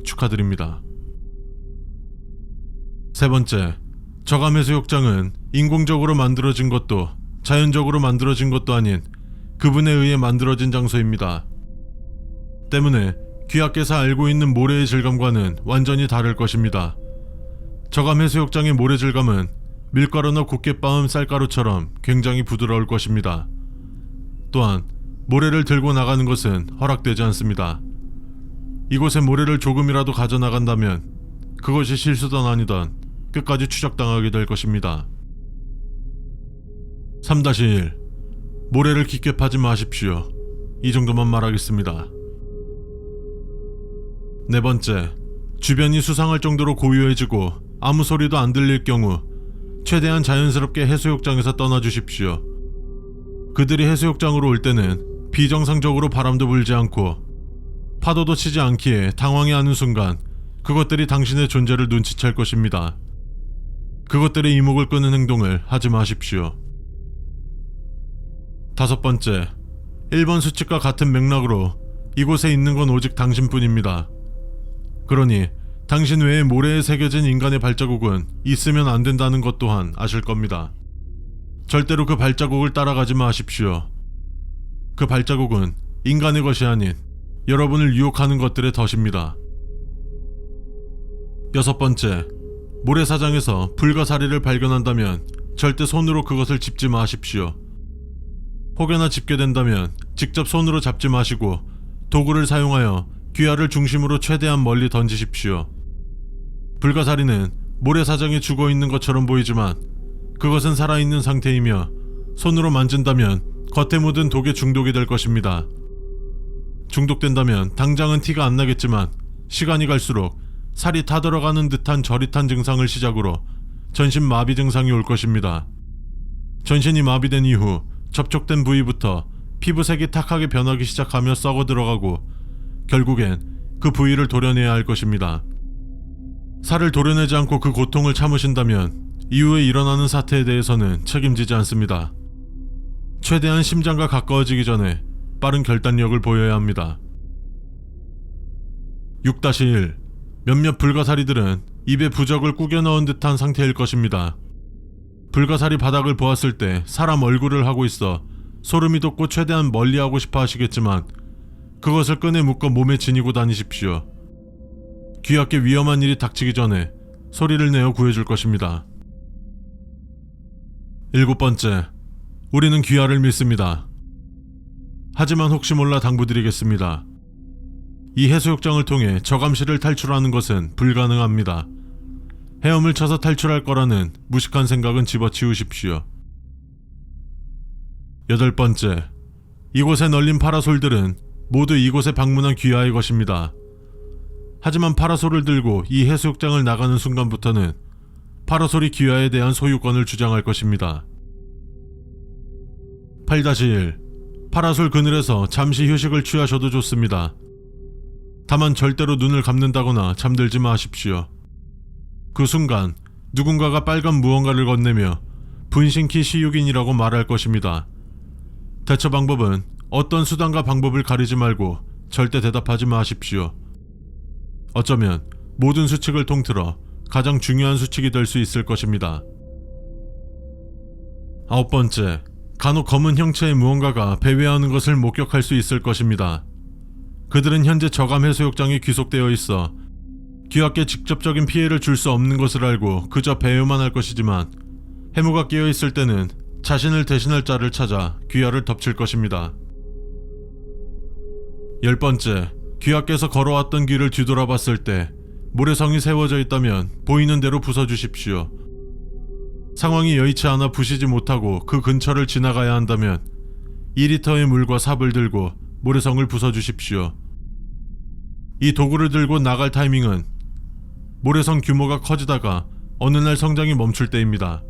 축하드립니다. 3번째, 저감해수욕장은 인공적으로 만들어진 것도 자연적으로 만들어진 것도 아닌 그분에 의해 만들어진 장소입니다. 때문에 귀하께서 알고 있는 모래의 질감과는 완전히 다를 것입니다. 저감해수욕장의 모래 질감은 밀가루나 곱게 빻은 쌀가루처럼 굉장히 부드러울 것입니다. 또한 모래를 들고 나가는 것은 허락되지 않습니다. 이곳에 모래를 조금이라도 가져나간다면 그것이 실수든 아니든 끝까지 추적당하게 될 것입니다. 3-1. 모래를 깊게 파지 마십시오. 이 정도만 말하겠습니다. 4번째, 주변이 수상할 정도로 고요해지고 아무 소리도 안 들릴 경우 최대한 자연스럽게 해수욕장에서 떠나주십시오. 그들이 해수욕장으로 올 때는 비정상적으로 바람도 불지 않고 파도도 치지 않기에 당황해하는 순간 그것들이 당신의 존재를 눈치챌 것입니다. 그것들의 이목을 끄는 행동을 하지 마십시오. 5번째, 1번 수칙과 같은 맥락으로 이곳에 있는 건 오직 당신뿐입니다. 그러니 당신 외에 모래에 새겨진 인간의 발자국은 있으면 안 된다는 것 또한 아실 겁니다. 절대로 그 발자국을 따라가지 마십시오. 그 발자국은 인간의 것이 아닌 여러분을 유혹하는 것들의 덫입니다. 6번째, 모래사장에서 불가사리를 발견한다면 절대 손으로 그것을 짚지 마십시오. 혹여나 짚게 된다면 직접 손으로 잡지 마시고 도구를 사용하여 귀하를 중심으로 최대한 멀리 던지십시오. 불가사리는 모래사장에 죽어있는 것처럼 보이지만 그것은 살아있는 상태이며 손으로 만진다면 겉에 묻은 독에 중독이 될 것입니다. 중독된다면 당장은 티가 안 나겠지만 시간이 갈수록 살이 타들어가는 듯한 저릿한 증상을 시작으로 전신 마비 증상이 올 것입니다. 전신이 마비된 이후 접촉된 부위부터 피부색이 탁하게 변하기 시작하며 썩어 들어가고 결국엔 그 부위를 도려내야 할 것입니다. 살을 도려내지 않고 그 고통을 참으신다면 이후에 일어나는 사태에 대해서는 책임지지 않습니다. 최대한 심장과 가까워지기 전에 빠른 결단력을 보여야 합니다. 6-1. 몇몇 불가사리들은 입에 부적을 꾸겨 넣은 듯한 상태일 것입니다. 불가사리 바닥을 보았을 때 사람 얼굴을 하고 있어 소름이 돋고 최대한 멀리하고 싶어 하시겠지만 그것을 끈에 묶어 몸에 지니고 다니십시오. 귀하께 위험한 일이 닥치기 전에 소리를 내어 구해줄 것입니다. 7번째, 우리는 귀하를 믿습니다. 하지만 혹시 몰라 당부드리겠습니다. 이 해수욕장을 통해 저감시를 탈출하는 것은 불가능합니다. 헤엄을 쳐서 탈출할 거라는 무식한 생각은 집어치우십시오. 8번째, 이곳에 널린 파라솔들은 모두 이곳에 방문한 귀하의 것입니다. 하지만 파라솔을 들고 이 해수욕장을 나가는 순간부터는 파라솔이 귀하에 대한 소유권을 주장할 것입니다. 8-1. 파라솔 그늘에서 잠시 휴식을 취하셔도 좋습니다. 다만 절대로 눈을 감는다거나 잠들지 마십시오. 그 순간 누군가가 빨간 무언가를 건네며 분신키 시육인이라고 말할 것입니다. 대처 방법은 어떤 수단과 방법을 가리지 말고 절대 대답하지 마십시오. 어쩌면 모든 수칙을 통틀어 가장 중요한 수칙이 될 수 있을 것입니다. 9번째, 간혹 검은 형체의 무언가가 배회하는 것을 목격할 수 있을 것입니다. 그들은 현재 저감 해수욕장에 귀속되어 있어 귀하께 직접적인 피해를 줄 수 없는 것을 알고 그저 배회만 할 것이지만 해무가 끼어 있을 때는 자신을 대신할 자를 찾아 귀하를 덮칠 것입니다. 10번째, 귀하께서 걸어왔던 길을 뒤돌아봤을 때 모래성이 세워져 있다면 보이는 대로 부숴주십시오. 상황이 여의치 않아 부시지 못하고 그 근처를 지나가야 한다면 2리터의 물과 삽을 들고 모래성을 부숴주십시오. 이 도구를 들고 나갈 타이밍은 모래성 규모가 커지다가 어느 날 성장이 멈출 때입니다.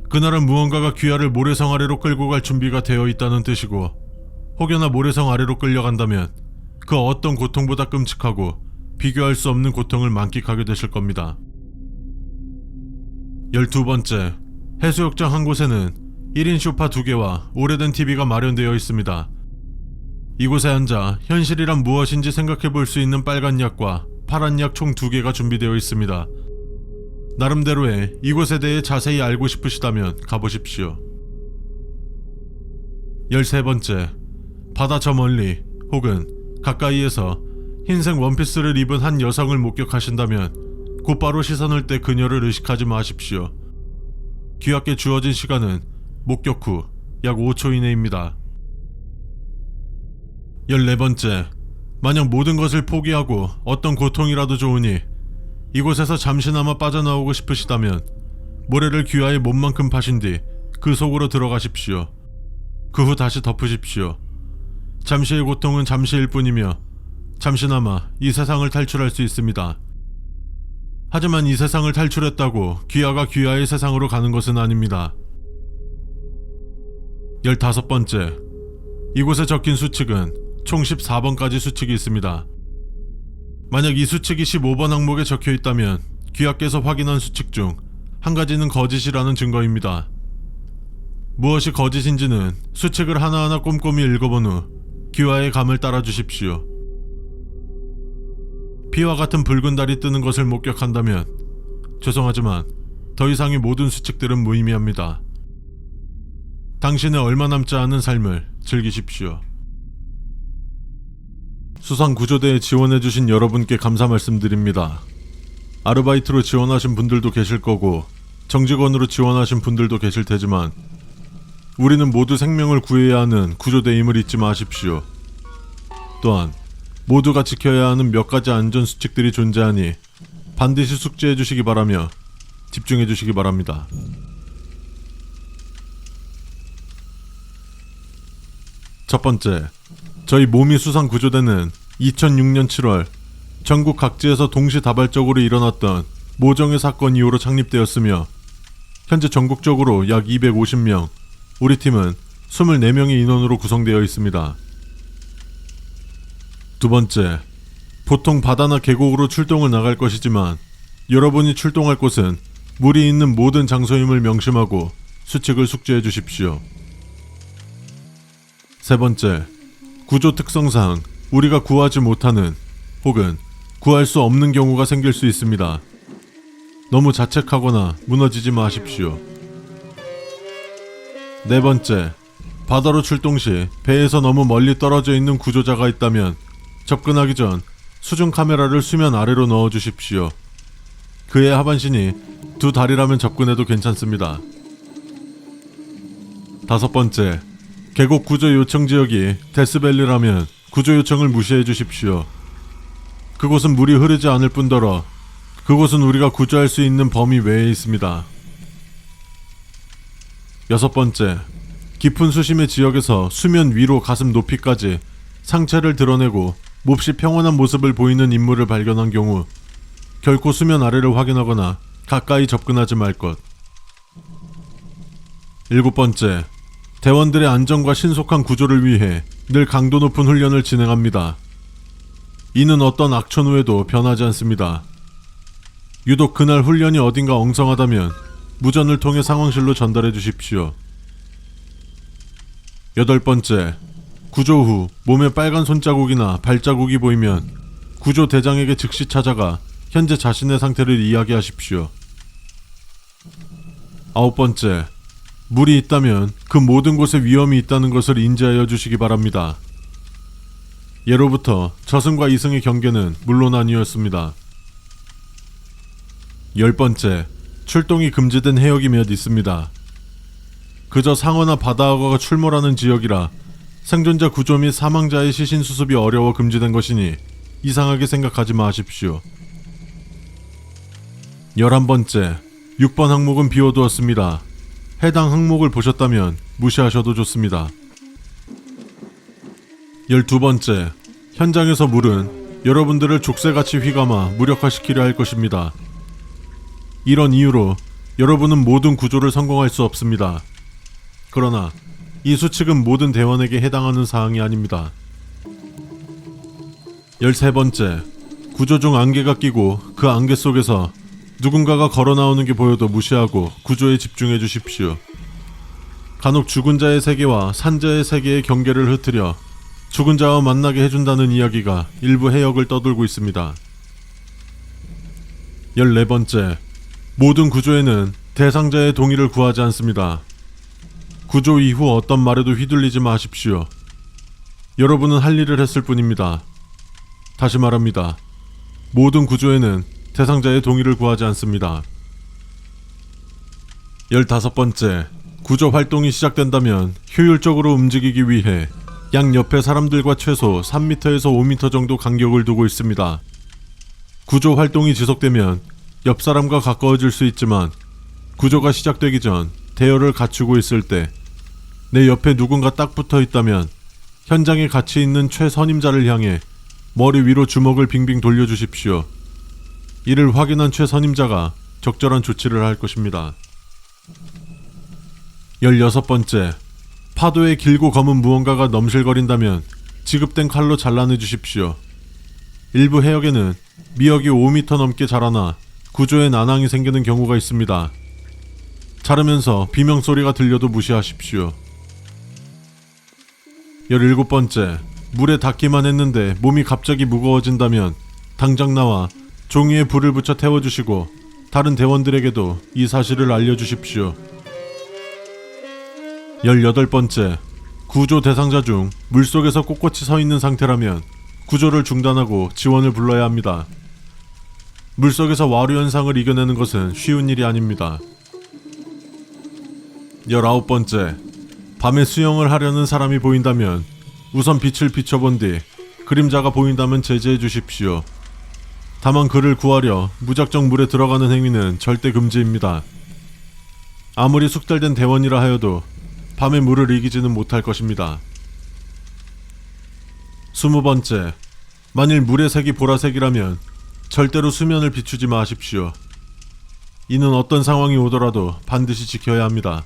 그날은 무언가가 귀하를 모래성 아래로 끌고 갈 준비가 되어 있다는 뜻이고, 혹여나 모래성 아래로 끌려간다면 그 어떤 고통보다 끔찍하고 비교할 수 없는 고통을 만끽하게 되실 겁니다. 12번째, 해수욕장 한 곳에는 1인 소파 2개와 오래된 TV가 마련되어 있습니다. 이곳에 앉아 현실이란 무엇인지 생각해 볼 수 있는 빨간 약과 파란 약 총 2개가 준비되어 있습니다. 나름대로의 이곳에 대해 자세히 알고 싶으시다면 가보십시오. 13번째, 바다 저 멀리 혹은 가까이에서 흰색 원피스를 입은 한 여성을 목격하신다면 곧바로 시선을 떼 그녀를 의식하지 마십시오. 귀하께 주어진 시간은 목격 후 약 5초 이내입니다. 14번째, 만약 모든 것을 포기하고 어떤 고통이라도 좋으니 이곳에서 잠시나마 빠져나오고 싶으시다면 모래를 귀하의 몸만큼 파신 뒤 그 속으로 들어가십시오. 그 후 다시 덮으십시오. 잠시의 고통은 잠시일 뿐이며 잠시나마 이 세상을 탈출할 수 있습니다. 하지만 이 세상을 탈출했다고 귀하가 귀하의 세상으로 가는 것은 아닙니다. 15번째, 이곳에 적힌 수칙은 총 14번까지 수칙이 있습니다. 만약 이 수칙이 15번 항목에 적혀 있다면 귀하께서 확인한 수칙 중 한 가지는 거짓이라는 증거입니다. 무엇이 거짓인지는 수칙을 하나하나 꼼꼼히 읽어본 후 귀하의 감을 따라 주십시오. 피와 같은 붉은 달이 뜨는 것을 목격한다면 죄송하지만 더 이상의 모든 수칙들은 무의미합니다. 당신의 얼마 남지 않은 삶을 즐기십시오. 수상구조대에 지원해주신 여러분께 감사 말씀드립니다. 아르바이트로 지원하신 분들도 계실 거고 정직원으로 지원하신 분들도 계실 테지만 우리는 모두 생명을 구해야 하는 구조대임을 잊지 마십시오. 또한 모두가 지켜야 하는 몇 가지 안전수칙들이 존재하니 반드시 숙지해 주시기 바라며 집중해 주시기 바랍니다. 첫 번째, 저희 모미 수상구조대는 2006년 7월 전국 각지에서 동시다발적으로 일어났던 모정의 사건 이후로 창립되었으며 현재 전국적으로 약 250명, 우리 팀은 24명의 인원으로 구성되어 있습니다. 두 번째, 보통 바다나 계곡으로 출동을 나갈 것이지만 여러분이 출동할 곳은 물이 있는 모든 장소임을 명심하고 수칙을 숙지해 주십시오. 세 번째, 구조 특성상 우리가 구하지 못하는 혹은 구할 수 없는 경우가 생길 수 있습니다. 너무 자책하거나 무너지지 마십시오. 네 번째, 바다로 출동 시 배에서 너무 멀리 떨어져 있는 구조자가 있다면 접근하기 전 수중 카메라를 수면 아래로 넣어 주십시오. 그의 하반신이 2다리라면 접근해도 괜찮습니다. 다섯 번째, 계곡 구조 요청 지역이 데스밸리라면 구조 요청을 무시해 주십시오. 그곳은 물이 흐르지 않을 뿐더러 그곳은 우리가 구조할 수 있는 범위 외에 있습니다. 여섯 번째, 깊은 수심의 지역에서 수면 위로 가슴 높이까지 상체를 드러내고 몹시 평온한 모습을 보이는 인물을 발견한 경우 결코 수면 아래를 확인하거나 가까이 접근하지 말 것. 일곱 번째, 대원들의 안전과 신속한 구조를 위해 늘 강도 높은 훈련을 진행합니다. 이는 어떤 악천 후에도 변하지 않습니다. 유독 그날 훈련이 어딘가 엉성하다면 무전을 통해 상황실로 전달해 주십시오. 여덟 번째, 구조 후 몸에 빨간 손자국이나 발자국이 보이면 구조 대장에게 즉시 찾아가 현재 자신의 상태를 이야기하십시오. 아홉 번째, 물이 있다면 그 모든 곳에 위험이 있다는 것을 인지하여 주시기 바랍니다. 예로부터 저승과 이승의 경계는 물론 아니었습니다. 열 번째, 출동이 금지된 해역이 몇 있습니다. 그저 상어나 바다악어가 출몰하는 지역이라 생존자 구조 및 사망자의 시신 수습이 어려워 금지된 것이니 이상하게 생각하지 마십시오. 11번째, 6번 항목은 비워두었습니다. 해당 항목을 보셨다면 무시하셔도 좋습니다. 12번째, 현장에서 물은 여러분들을 족쇄같이 휘감아 무력화시키려 할 것입니다. 이런 이유로 여러분은 모든 구조를 성공할 수 없습니다. 그러나 이 수칙은 모든 대원에게 해당하는 사항이 아닙니다. 13번째, 구조 중 안개가 끼고 그 안개 속에서 누군가가 걸어 나오는 게 보여도 무시하고 구조에 집중해 주십시오. 간혹 죽은 자의 세계와 산자의 세계의 경계를 흐트려 죽은 자와 만나게 해준다는 이야기가 일부 해역을 떠돌고 있습니다. 14번째, 모든 구조에는 대상자의 동의를 구하지 않습니다. 구조 이후 어떤 말에도 휘둘리지 마십시오. 여러분은 할 일을 했을 뿐입니다. 다시 말합니다. 모든 구조에는 대상자의 동의를 구하지 않습니다. 15번째, 구조 활동이 시작된다면 효율적으로 움직이기 위해 양 옆에 사람들과 최소 3m에서 5m 정도 간격을 두고 있습니다. 구조 활동이 지속되면 옆 사람과 가까워질 수 있지만 구조가 시작되기 전 대열을 갖추고 있을 때 내 옆에 누군가 딱 붙어 있다면 현장에 같이 있는 최선임자를 향해 머리 위로 주먹을 빙빙 돌려주십시오. 이를 확인한 최선임자가 적절한 조치를 할 것입니다. 16번째, 파도에 길고 검은 무언가가 넘실거린다면 지급된 칼로 잘라내 주십시오. 일부 해역에는 미역이 5m 넘게 자라나 구조에 난항이 생기는 경우가 있습니다. 자르면서 비명소리가 들려도 무시하십시오. 17번째, 물에 닿기만 했는데 몸이 갑자기 무거워진다면 당장 나와 종이에 불을 붙여 태워주시고 다른 대원들에게도 이 사실을 알려주십시오. 18번째, 구조 대상자 중 물속에서 꼿꼿이 서 있는 상태라면 구조를 중단하고 지원을 불러야 합니다. 물속에서 와류 현상을 이겨내는 것은 쉬운 일이 아닙니다. 19번째, 밤에 수영을 하려는 사람이 보인다면 우선 빛을 비춰본 뒤 그림자가 보인다면 제지해 주십시오. 다만 그를 구하려 무작정 물에 들어가는 행위는 절대 금지입니다. 아무리 숙달된 대원이라 하여도 밤에 물을 이기지는 못할 것입니다. 20번째, 만일 물의 색이 보라색이라면 절대로 수면을 비추지 마십시오. 이는 어떤 상황이 오더라도 반드시 지켜야 합니다.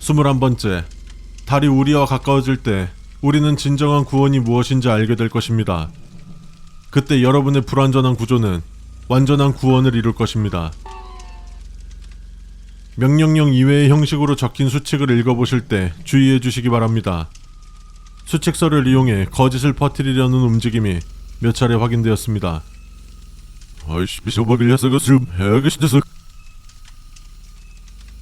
21번째, 달이 우리와 가까워질 때 우리는 진정한 구원이 무엇인지 알게 될 것입니다. 그때 여러분의 불완전한 구조는 완전한 구원을 이룰 것입니다. 명령령 이외의 형식으로 적힌 수칙을 읽어보실 때 주의해 주시기 바랍니다. 수칙서를 이용해 거짓을 퍼뜨리려는 움직임이 몇 차례 확인되었습니다. 아이씨, 미쳐버릴 녀석을 좀 해야겠어.